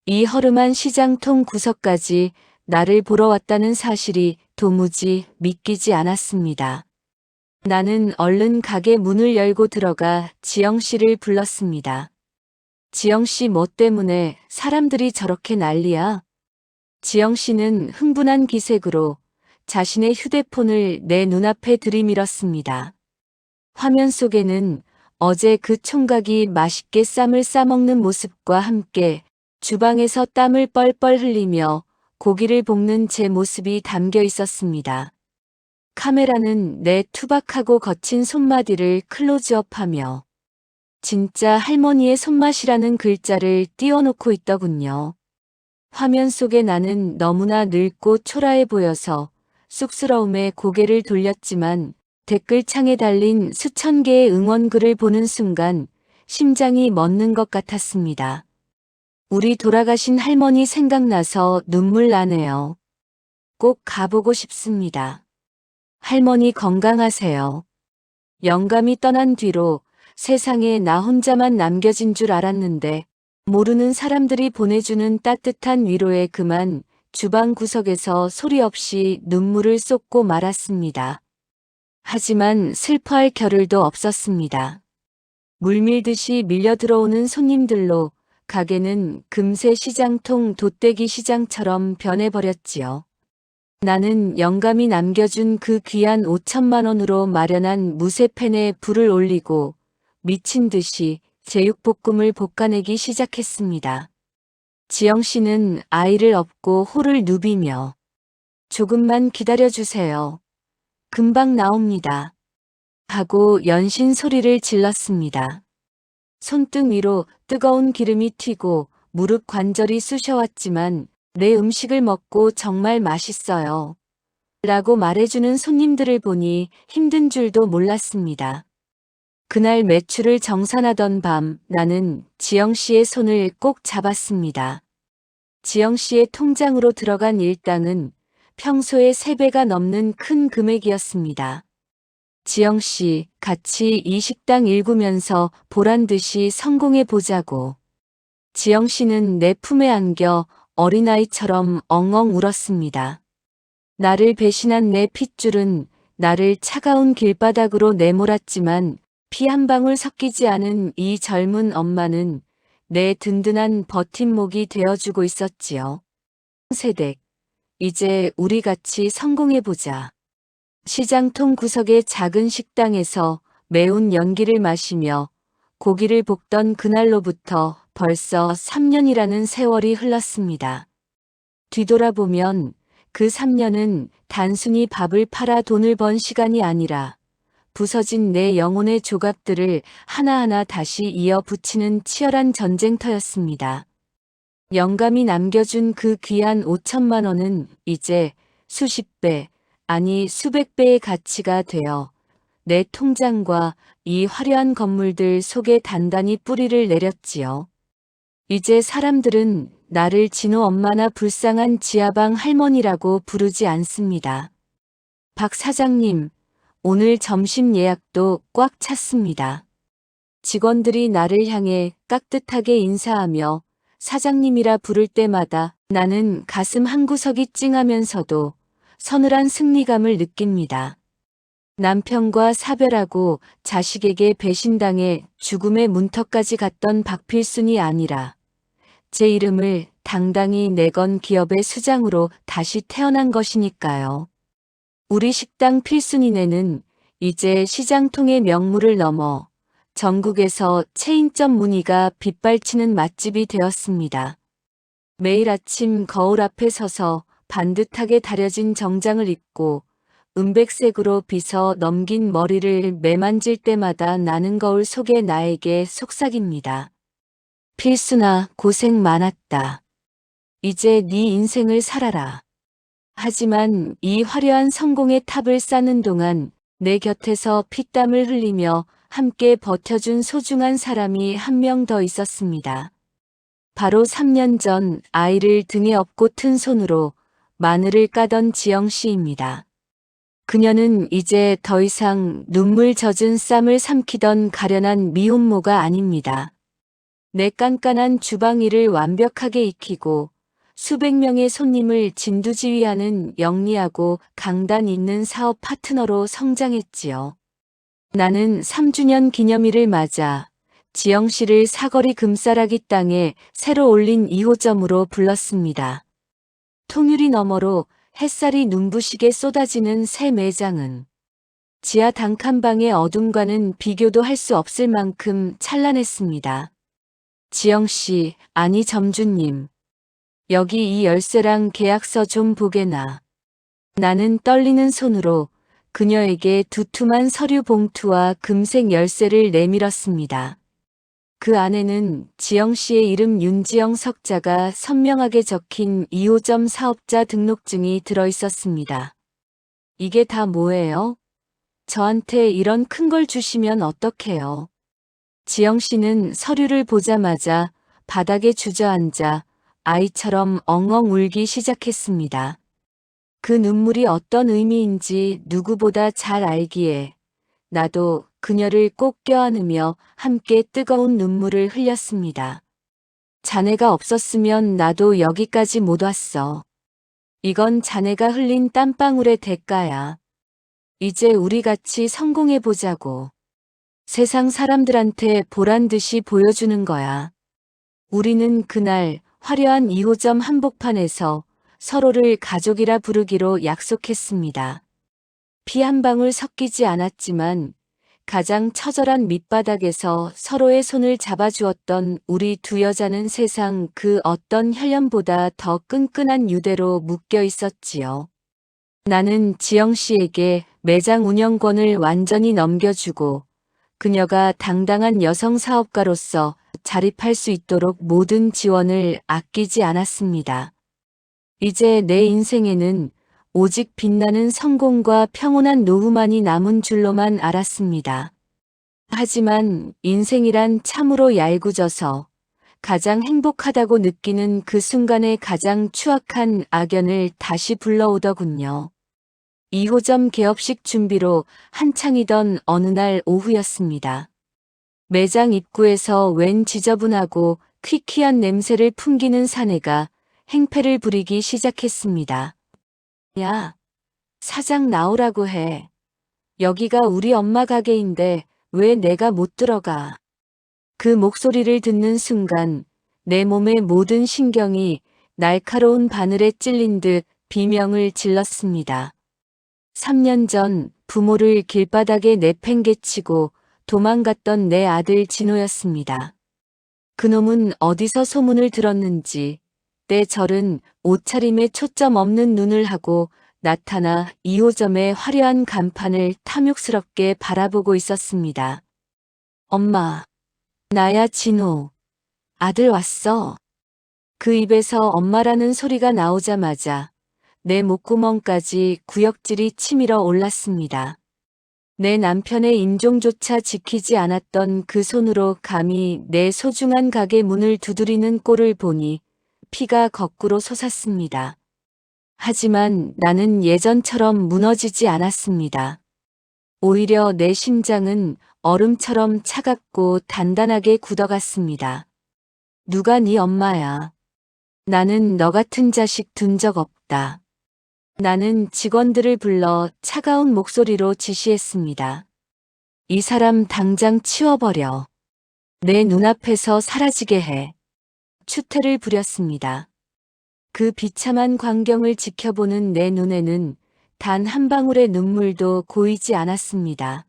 이 허름한 시장통 구석까지 나를 보러 왔다는 사실이 도무지 믿기지 않았습니다. 나는 얼른 가게 문을 열고 들어가 지영 씨를 불렀습니다. 지영 씨 뭐 때문에 사람들이 저렇게 난리야? 지영 씨는 흥분한 기색으로 자신의 휴대폰을 내 눈앞에 들이밀었습니다. 화면 속에는 어제 그 총각이 맛있게 쌈을 싸먹는 모습과 함께 주방에서 땀을 뻘뻘 흘리며 고기를 볶는 제 모습이 담겨 있었습니다. 카메라는 내 투박하고 거친 손마디를 클로즈업하며 진짜 할머니의 손맛이라는 글자를 띄워놓고 있더군요. 화면 속에 나는 너무나 늙고 초라해 보여서 쑥스러움에 고개를 돌렸지만 댓글창에 달린 수천 개의 응원글을 보는 순간 심장이 멎는 것 같았습니다. 우리 돌아가신 할머니 생각나서 눈물 나네요. 꼭 가보고 싶습니다. 할머니 건강하세요. 영감이 떠난 뒤로 세상에 나 혼자만 남겨진 줄 알았는데 모르는 사람들이 보내주는 따뜻한 위로에 그만 주방 구석에서 소리 없이 눈물을 쏟고 말았습니다. 하지만 슬퍼할 겨를도 없었습니다. 물밀듯이 밀려 들어오는 손님들로 가게는 금세 시장통 돛대기 시장처럼 변해버렸지요. 나는 영감이 남겨준 그 귀한 5천만 원으로 마련한 무쇠팬에 불을 올리고 미친 듯이 제육볶음을 볶아내기 시작했습니다. 지영 씨는 아이를 업고 호를 누비며 조금만 기다려주세요. 금방 나옵니다. 하고 연신 소리를 질렀습니다. 손등 위로 뜨거운 기름이 튀고 무릎 관절이 쑤셔왔지만 내 음식을 먹고 정말 맛있어요. 라고 말해주는 손님들을 보니 힘든 줄도 몰랐습니다. 그날 매출을 정산하던 밤 나는 지영 씨의 손을 꼭 잡았습니다. 지영 씨의 통장으로 들어간 일당은 평소의 3배가 넘는 큰 금액이었습니다. 지영 씨, 같이 이 식당 일구면서 보란 듯이 성공해 보자고. 지영 씨는 내 품에 안겨 어린아이처럼 엉엉 울었습니다. 나를 배신한 내 핏줄은 나를 차가운 길바닥으로 내몰았지만 피 한 방울 섞이지 않은 이 젊은 엄마는 내 든든한 버팀목이 되어주고 있었지요. 세댁, 이제 우리 같이 성공해보자. 시장통 구석의 작은 식당에서 매운 연기를 마시며 고기를 볶던 그날로부터 벌써 3년이라는 세월이 흘렀습니다. 뒤돌아보면 그 3년은 단순히 밥을 팔아 돈을 번 시간이 아니라 부서진 내 영혼의 조각들을 하나하나 다시 이어 붙이는 치열한 전쟁터였습니다. 영감이 남겨준 그 귀한 5천만 원은 이제 수십 배, 아니 수백 배의 가치가 되어 내 통장과 이 화려한 건물들 속에 단단히 뿌리를 내렸지요. 이제 사람들은 나를 진호 엄마나 불쌍한 지하방 할머니라고 부르지 않습니다. 박 사장님, 오늘 점심 예약도 꽉 찼습니다. 직원들이 나를 향해 깍듯하게 인사하며 사장님이라 부를 때마다 나는 가슴 한구석이 찡하면서도 서늘한 승리감을 느낍니다. 남편과 사별하고 자식에게 배신당해 죽음의 문턱까지 갔던 박필순이 아니라 제 이름을 당당히 내건 기업의 수장으로 다시 태어난 것이니까요. 우리 식당 필순이네는 이제 시장통의 명물을 넘어 전국에서 체인점 문의가 빗발치는 맛집이 되었습니다. 매일 아침 거울 앞에 서서 반듯하게 다려진 정장을 입고 은백색으로 빗어 넘긴 머리를 매만질 때마다 나는 거울 속의 나에게 속삭입니다. 필순아, 고생 많았다. 이제 네 인생을 살아라. 하지만 이 화려한 성공의 탑을 쌓는 동안 내 곁에서 피땀을 흘리며 함께 버텨준 소중한 사람이 한 명 더 있었습니다. 바로 3년 전 아이를 등에 업고 튼 손으로 마늘을 까던 지영 씨입니다. 그녀는 이제 더 이상 눈물 젖은 쌈을 삼키던 가련한 미혼모가 아닙니다. 내 깐깐한 주방 일을 완벽하게 익히고 수백 명의 손님을 진두지휘하는 영리하고 강단 있는 사업 파트너로 성장했지요. 나는 3주년 기념일을 맞아 지영 씨를 사거리 금싸라기 땅에 새로 올린 2호점으로 불렀습니다. 통유리 너머로 햇살이 눈부시게 쏟아지는 새 매장은 지하 단칸방의 어둠과는 비교도 할 수 없을 만큼 찬란했습니다. 지영 씨, 아니 점주님. 여기 이 열쇠랑 계약서 좀 보게나. 나는 떨리는 손으로 그녀에게 두툼한 서류 봉투와 금색 열쇠를 내밀었습니다. 그 안에는 지영 씨의 이름 윤지영 석자가 선명하게 적힌 2호점 사업자 등록증이 들어있었습니다. 이게 다 뭐예요? 저한테 이런 큰 걸 주시면 어떡해요? 지영 씨는 서류를 보자마자 바닥에 주저앉아 아이처럼 엉엉 울기 시작했습니다. 그 눈물이 어떤 의미인지 누구보다 잘 알기에 나도 그녀를 꼭 껴안으며 함께 뜨거운 눈물을 흘렸습니다. 자네가 없었으면 나도 여기까지 못 왔어. 이건 자네가 흘린 땀방울의 대가야. 이제 우리 같이 성공해보자고. 세상 사람들한테 보란 듯이 보여주는 거야. 우리는 그날 화려한 2호점 한복판에서 서로를 가족이라 부르기로 약속했습니다. 피 한 방울 섞이지 않았지만 가장 처절한 밑바닥에서 서로의 손을 잡아주었던 우리 두 여자는 세상 그 어떤 혈연보다 더 끈끈한 유대로 묶여 있었지요. 나는 지영 씨에게 매장 운영권을 완전히 넘겨주고 그녀가 당당한 여성 사업가로서 자립할 수 있도록 모든 지원을 아끼지 않았습니다. 이제 내 인생에는 오직 빛나는 성공과 평온한 노후만이 남은 줄로만 알았습니다. 하지만 인생이란 참으로 얄궂어서 가장 행복하다고 느끼는 그 순간에 가장 추악한 악연을 다시 불러오더군요. 2호점 개업식 준비로 한창이던 어느 날 오후였습니다. 매장 입구에서 웬 지저분하고 퀴퀴한 냄새를 풍기는 사내가 행패를 부리기 시작했습니다. 야, 사장 나오라고 해. 여기가 우리 엄마 가게인데 왜 내가 못 들어가? 그 목소리를 듣는 순간 내 몸의 모든 신경이 날카로운 바늘에 찔린 듯 비명을 질렀습니다. 3년 전 부모를 길바닥에 내팽개치고 도망갔던 내 아들 진호였습니다. 그놈은 어디서 소문을 들었는지 때절은 옷차림에 초점 없는 눈을 하고 나타나 2호점의 화려한 간판을 탐욕스럽게 바라보고 있었습니다. 엄마, 나야 진호. 아들 왔어. 그 입에서 엄마라는 소리가 나오자마자 내 목구멍까지 구역질이 치밀어 올랐습니다. 내 남편의 인종조차 지키지 않았던 그 손으로 감히 내 소중한 가게 문을 두드리는 꼴을 보니 피가 거꾸로 솟았습니다. 하지만 나는 예전처럼 무너지지 않았습니다. 오히려 내 심장은 얼음처럼 차갑고 단단하게 굳어갔습니다. 누가 네 엄마야? 나는 너 같은 자식 둔 적 없다. 나는 직원들을 불러 차가운 목소리로 지시했습니다. 이 사람 당장 치워버려. 내 눈앞에서 사라지게 해. 추태를 부렸습니다. 그 비참한 광경을 지켜보는 내 눈에는 단 한 방울의 눈물도 고이지 않았습니다.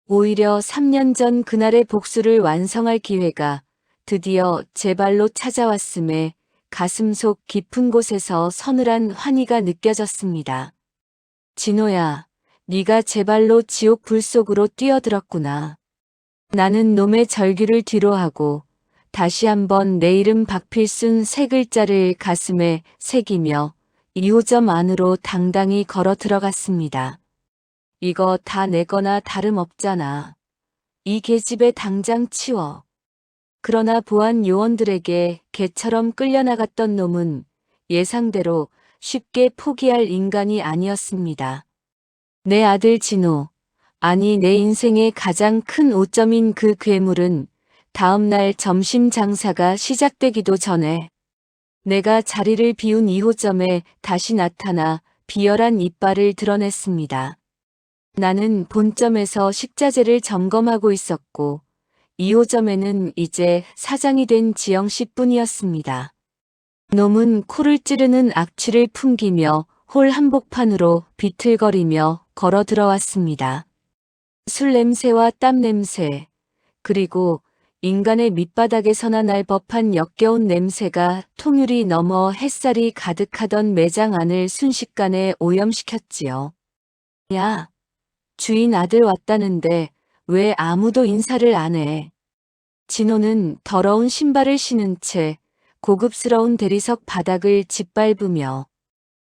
오히려 3년 전 그날의 복수를 완성할 기회가 드디어 제 발로 찾아왔음에 가슴속 깊은 곳에서 서늘한 환희가 느껴졌습니다. 진호야, 네가 제 발로 지옥 불 속으로 뛰어들었구나. 나는 놈의 절규를 뒤로하고 다시 한번 내 이름 박필순 세 글자를 가슴에 새기며 2호점 안으로 당당히 걸어 들어갔습니다. 이거 다 내 거나 다름없잖아. 이 계집애 당장 치워. 그러나 보안 요원들에게 개처럼 끌려나갔던 놈은 예상대로 쉽게 포기할 인간이 아니었습니다. 내 아들 진호, 아니 내 인생의 가장 큰 오점인 그 괴물은 다음 날 점심 장사가 시작되기도 전에 내가 자리를 비운 2호점에 다시 나타나 비열한 이빨을 드러냈습니다. 나는 본점에서 식자재를 점검하고 있었고 2호점에는 이제 사장이 된 지영 씨뿐이었습니다. 놈은 코를 찌르는 악취를 풍기며 홀 한복판으로 비틀거리며 걸어 들어왔습니다. 술 냄새와 땀 냄새, 그리고 인간의 밑바닥에서나 날 법한 역겨운 냄새가 통유리 넘어 햇살이 가득하던 매장 안을 순식간에 오염시켰지요. 야, 주인 아들 왔다는데 왜 아무도 인사를 안 해? 진호는 더러운 신발을 신은 채 고급스러운 대리석 바닥을 짓밟으며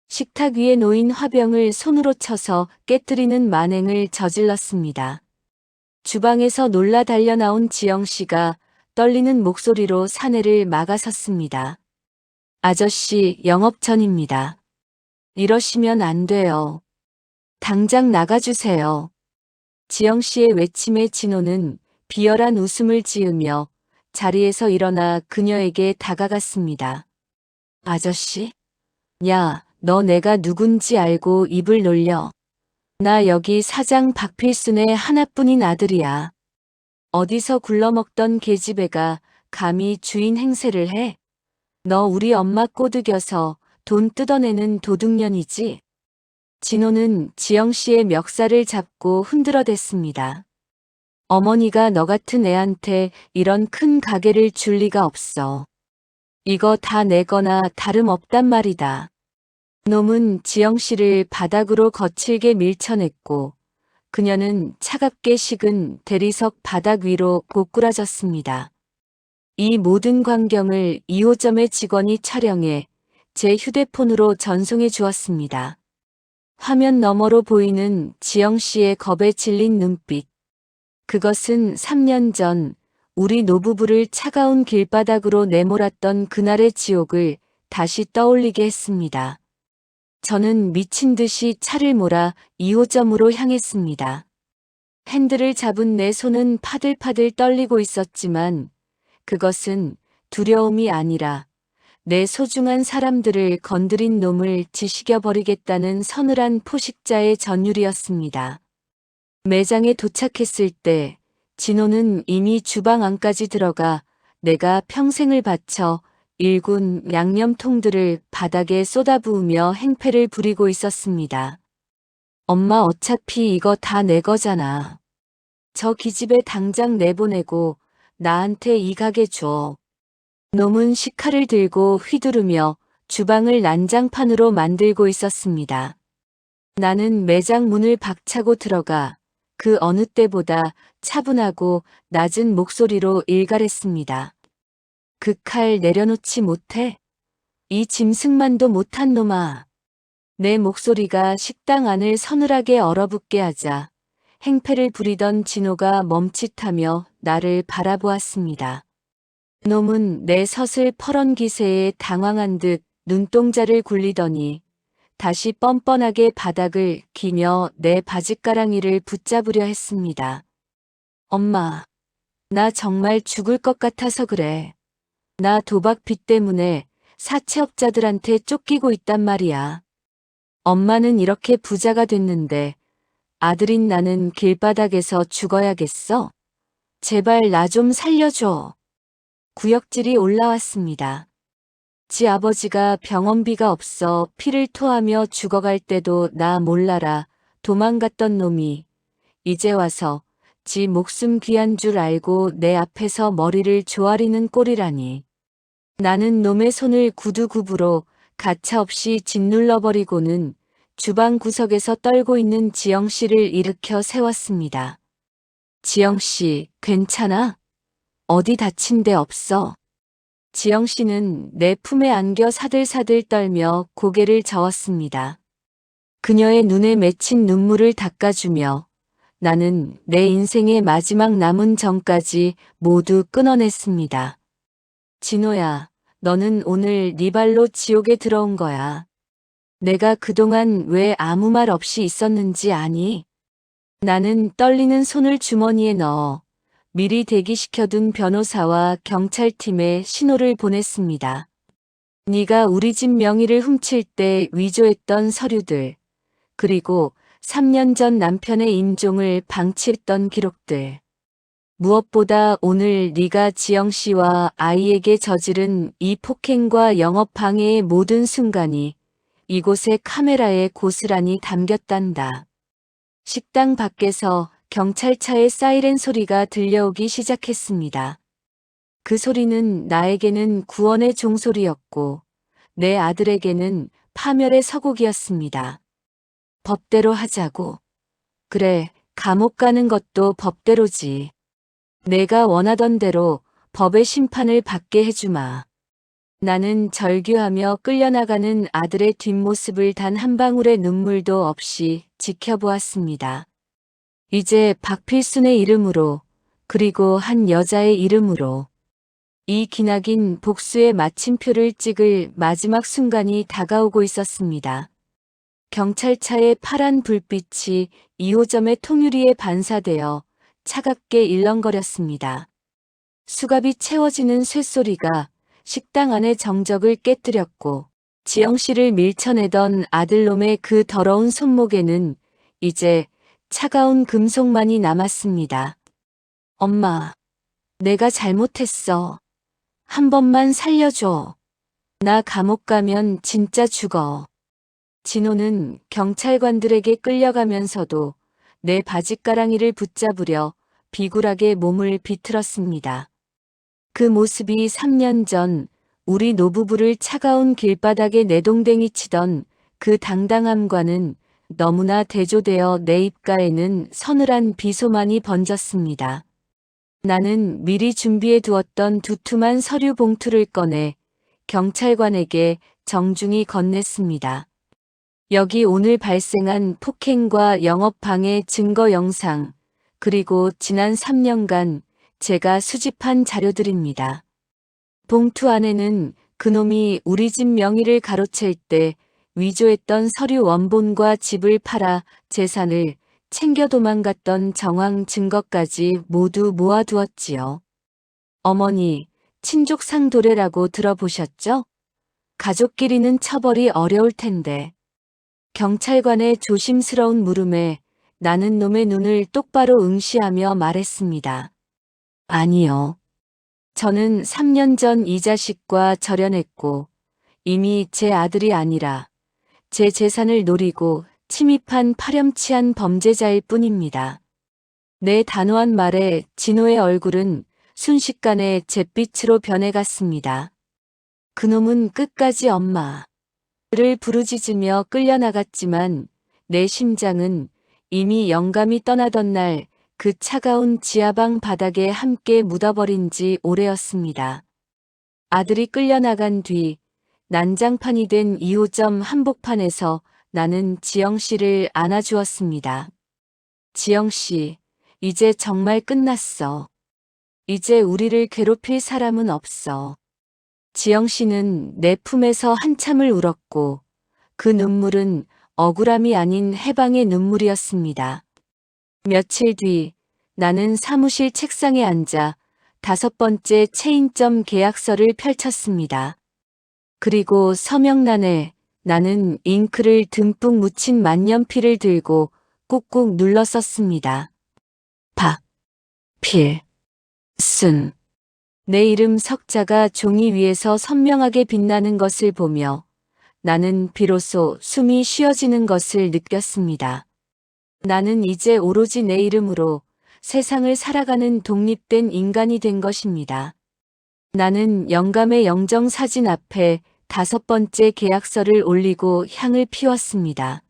식탁 위에 놓인 화병을 손으로 쳐서 깨뜨리는 만행을 저질렀습니다. 주방에서 놀라 달려 나온 지영 씨가 떨리는 목소리로 사내를 막아섰습니다. 아저씨, 영업 전입니다. 이러시면 안 돼요. 당장 나가주세요. 지영 씨의 외침에 진호는 비열한 웃음을 지으며 자리에서 일어나 그녀에게 다가갔습니다. 아저씨? 야, 너 내가 누군지 알고 입을 놀려. 나 여기 사장 박필순의 하나뿐인 아들이야. 어디서 굴러먹던 계집애가 감히 주인 행세를 해? 너 우리 엄마 꼬드겨서 돈 뜯어내는 도둑년이지? 진호는 지영 씨의 멱살을 잡고 흔들어댔습니다. 어머니가 너 같은 애한테 이런 큰 가게를 줄 리가 없어. 이거 다 내 거나 다름없단 말이다. 놈은 지영 씨를 바닥으로 거칠게 밀쳐냈고 그녀는 차갑게 식은 대리석 바닥 위로 고꾸라졌습니다. 이 모든 광경을 2호점의 직원이 촬영해 제 휴대폰으로 전송해 주었습니다. 화면 너머로 보이는 지영 씨의 겁에 질린 눈빛. 그것은 3년 전 우리 노부부를 차가운 길바닥으로 내몰았던 그날의 지옥을 다시 떠올리게 했습니다. 저는 미친 듯이 차를 몰아 2호점으로 향했습니다. 핸들을 잡은 내 손은 파들파들 떨리고 있었지만 그것은 두려움이 아니라 내 소중한 사람들을 건드린 놈을 지식여버리겠다는 서늘한 포식자의 전율이었습니다. 매장에 도착했을 때 진호는 이미 주방 안까지 들어가 내가 평생을 바쳐 일군 양념통들을 바닥에 쏟아부으며 행패를 부리고 있었습니다. 엄마 어차피 이거 다 내 거잖아. 저 기집애 당장 내보내고 나한테 이 가게 줘. 놈은 식칼을 들고 휘두르며 주방을 난장판으로 만들고 있었습니다. 나는 매장 문을 박차고 들어가 그 어느 때보다 차분하고 낮은 목소리로 일갈했습니다. 그 칼 내려놓지 못해? 이 짐승만도 못한 놈아. 내 목소리가 식당 안을 서늘하게 얼어붙게 하자 행패를 부리던 진호가 멈칫하며 나를 바라보았습니다. 놈은 내 서슬 퍼런 기세에 당황한 듯 눈동자를 굴리더니 다시 뻔뻔하게 바닥을 기며 내 바짓가랑이를 붙잡으려 했습니다. 엄마, 나 정말 죽을 것 같아서 그래. 나 도박 빚 때문에 사채업자들한테 쫓기고 있단 말이야. 엄마는 이렇게 부자가 됐는데 아들인 나는 길바닥에서 죽어야겠어? 제발 나 좀 살려줘. 구역질이 올라왔습니다. 지 아버지가 병원비가 없어 피를 토하며 죽어갈 때도 나 몰라라 도망갔던 놈이 이제 와서 지 목숨 귀한 줄 알고 내 앞에서 머리를 조아리는 꼴이라니. 나는 놈의 손을 구두굽으로 가차없이 짓눌러버리고는 주방 구석에서 떨고 있는 지영 씨를 일으켜 세웠습니다. 지영 씨, 괜찮아? 어디 다친 데 없어? 지영 씨는 내 품에 안겨 사들사들 떨며 고개를 저었습니다. 그녀의 눈에 맺힌 눈물을 닦아주며 나는 내 인생의 마지막 남은 정까지 모두 끊어냈습니다. 진호야, 너는 오늘 네 발로 지옥에 들어온 거야. 내가 그동안 왜 아무 말 없이 있었는지 아니? 나는 떨리는 손을 주머니에 넣어 미리 대기시켜둔 변호사와 경찰팀에 신호를 보냈습니다. 네가 우리 집 명의를 훔칠 때 위조했던 서류들, 그리고 3년 전 남편의 임종을 방치했던 기록들. 무엇보다 오늘 네가 지영 씨와 아이에게 저지른 이 폭행과 영업 방해의 모든 순간이 이곳의 카메라에 고스란히 담겼단다. 식당 밖에서 경찰차의 사이렌 소리가 들려오기 시작했습니다. 그 소리는 나에게는 구원의 종소리였고 내 아들에게는 파멸의 서곡이었습니다. 법대로 하자고. 그래, 감옥 가는 것도 법대로지. 내가 원하던 대로 법의 심판을 받게 해주마. 나는 절규하며 끌려나가는 아들의 뒷모습을 단 한 방울의 눈물도 없이 지켜보았습니다. 이제 박필순의 이름으로, 그리고 한 여자의 이름으로 이 기나긴 복수의 마침표를 찍을 마지막 순간이 다가오고 있었습니다. 경찰차의 파란 불빛이 2호점의 통유리에 반사되어 차갑게 일렁거렸습니다. 수갑이 채워지는 쇳소리가 식당 안의 정적을 깨뜨렸고 지영 씨를 밀쳐내던 아들놈의 그 더러운 손목에는 이제 차가운 금속만이 남았습니다. 엄마, 내가 잘못했어. 한 번만 살려줘. 나 감옥 가면 진짜 죽어. 진호는 경찰관들에게 끌려가면서도 내 바짓가랑이를 붙잡으려 비굴하게 몸을 비틀었습니다. 그 모습이 3년 전 우리 노부부를 차가운 길바닥에 내동댕이 치던 그 당당함과는 너무나 대조되어 내 입가에는 서늘한 비소만이 번졌습니다. 나는 미리 준비해 두었던 두툼한 서류 봉투를 꺼내 경찰관에게 정중히 건넸습니다. 여기 오늘 발생한 폭행과 영업방해 증거 영상, 그리고 지난 3년간 제가 수집한 자료들입니다. 봉투 안에는 그놈이 우리 집 명의를 가로챌 때 위조했던 서류 원본과 집을 팔아 재산을 챙겨 도망갔던 정황 증거까지 모두 모아두었지요. 어머니, 친족상도례라고 들어보셨죠? 가족끼리는 처벌이 어려울 텐데. 경찰관의 조심스러운 물음에 나는 놈의 눈을 똑바로 응시하며 말했습니다. 아니요. 저는 3년 전 이 자식과 절연했고 이미 제 아들이 아니라 제 재산을 노리고 침입한 파렴치한 범죄자일 뿐입니다. 내 단호한 말에 진호의 얼굴은 순식간에 잿빛으로 변해갔습니다. 그놈은 끝까지 엄마를 부르짖으며 끌려나갔지만 내 심장은 이미 영감이 떠나던 날 그 차가운 지하방 바닥에 함께 묻어버린 지 오래였습니다. 아들이 끌려나간 뒤 난장판이 된 2호점 한복판에서 나는 지영 씨를 안아주었습니다. 지영 씨, 이제 정말 끝났어. 이제 우리를 괴롭힐 사람은 없어. 지영 씨는 내 품에서 한참을 울었고 그 눈물은 억울함이 아닌 해방의 눈물이었습니다. 며칠 뒤 나는 사무실 책상에 앉아 5번째 체인점 계약서를 펼쳤습니다. 그리고 서명란에 나는 잉크를 듬뿍 묻힌 만년필을 들고 꾹꾹 눌러 썼습니다. 박필순. 내 이름 석자가 종이 위에서 선명하게 빛나는 것을 보며 나는 비로소 숨이 쉬어지는 것을 느꼈습니다. 나는 이제 오로지 내 이름으로 세상을 살아가는 독립된 인간이 된 것입니다. 나는 영감의 영정사진 앞에 5번째 계약서를 올리고 향을 피웠습니다.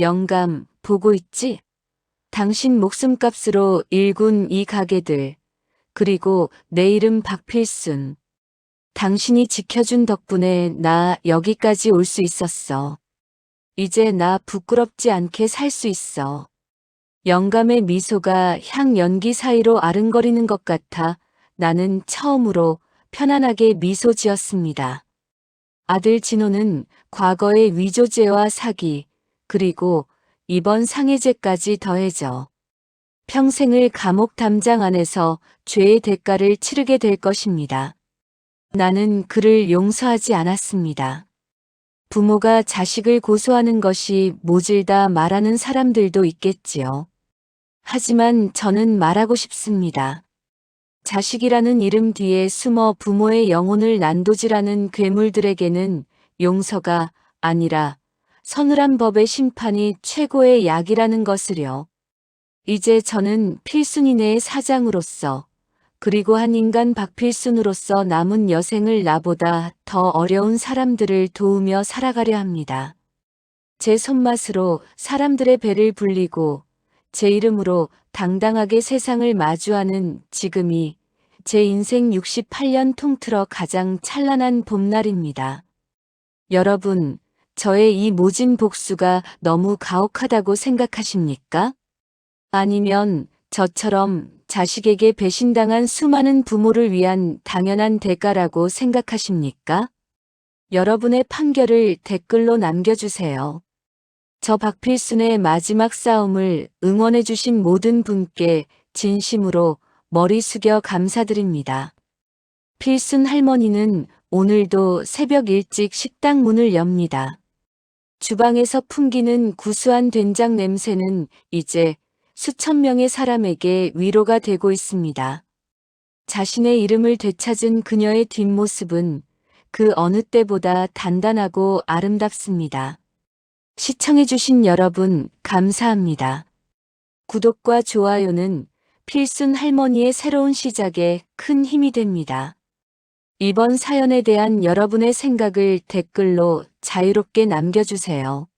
영감, 보고 있지? 당신 목숨값으로 일군 이 가게들, 그리고 내 이름 박필순. 당신이 지켜준 덕분에 나 여기까지 올 수 있었어. 이제 나 부끄럽지 않게 살 수 있어. 영감의 미소가 향 연기 사이로 아른거리는 것 같아 나는 처음으로 편안하게 미소 지었습니다. 아들 진호는 과거의 위조죄와 사기, 그리고 이번 상해죄까지 더해져 평생을 감옥 담장 안에서 죄의 대가를 치르게 될 것입니다. 나는 그를 용서하지 않았습니다. 부모가 자식을 고소하는 것이 모질다 말하는 사람들도 있겠지요. 하지만 저는 말하고 싶습니다. 자식이라는 이름 뒤에 숨어 부모의 영혼을 난도질하는 괴물들에게는 용서가 아니라 서늘한 법의 심판이 최고의 약이라는 것을요. 이제 저는 필순이네의 사장으로서 그리고 한 인간 박필순으로서 남은 여생을 나보다 더 어려운 사람들을 도우며 살아가려 합니다. 제 손맛으로 사람들의 배를 불리고 제 이름으로 당당하게 세상을 마주하는 지금이 제 인생 68년 통틀어 가장 찬란한 봄날입니다. 여러분, 저의 이 모진 복수가 너무 가혹하다고 생각하십니까? 아니면 저처럼 자식에게 배신당한 수많은 부모를 위한 당연한 대가라고 생각하십니까? 여러분의 판결을 댓글로 남겨주세요. 저 박필순의 마지막 싸움을 응원해주신 모든 분께 진심으로 머리 숙여 감사드립니다. 필순 할머니는 오늘도 새벽 일찍 식당 문을 엽니다. 주방에서 풍기는 구수한 된장 냄새는 이제 수천 명의 사람에게 위로가 되고 있습니다. 자신의 이름을 되찾은 그녀의 뒷모습은 그 어느 때보다 단단하고 아름답습니다. 시청해주신 여러분 감사합니다. 구독과 좋아요는 필순 할머니의 새로운 시작에 큰 힘이 됩니다. 이번 사연에 대한 여러분의 생각을 댓글로 자유롭게 남겨주세요.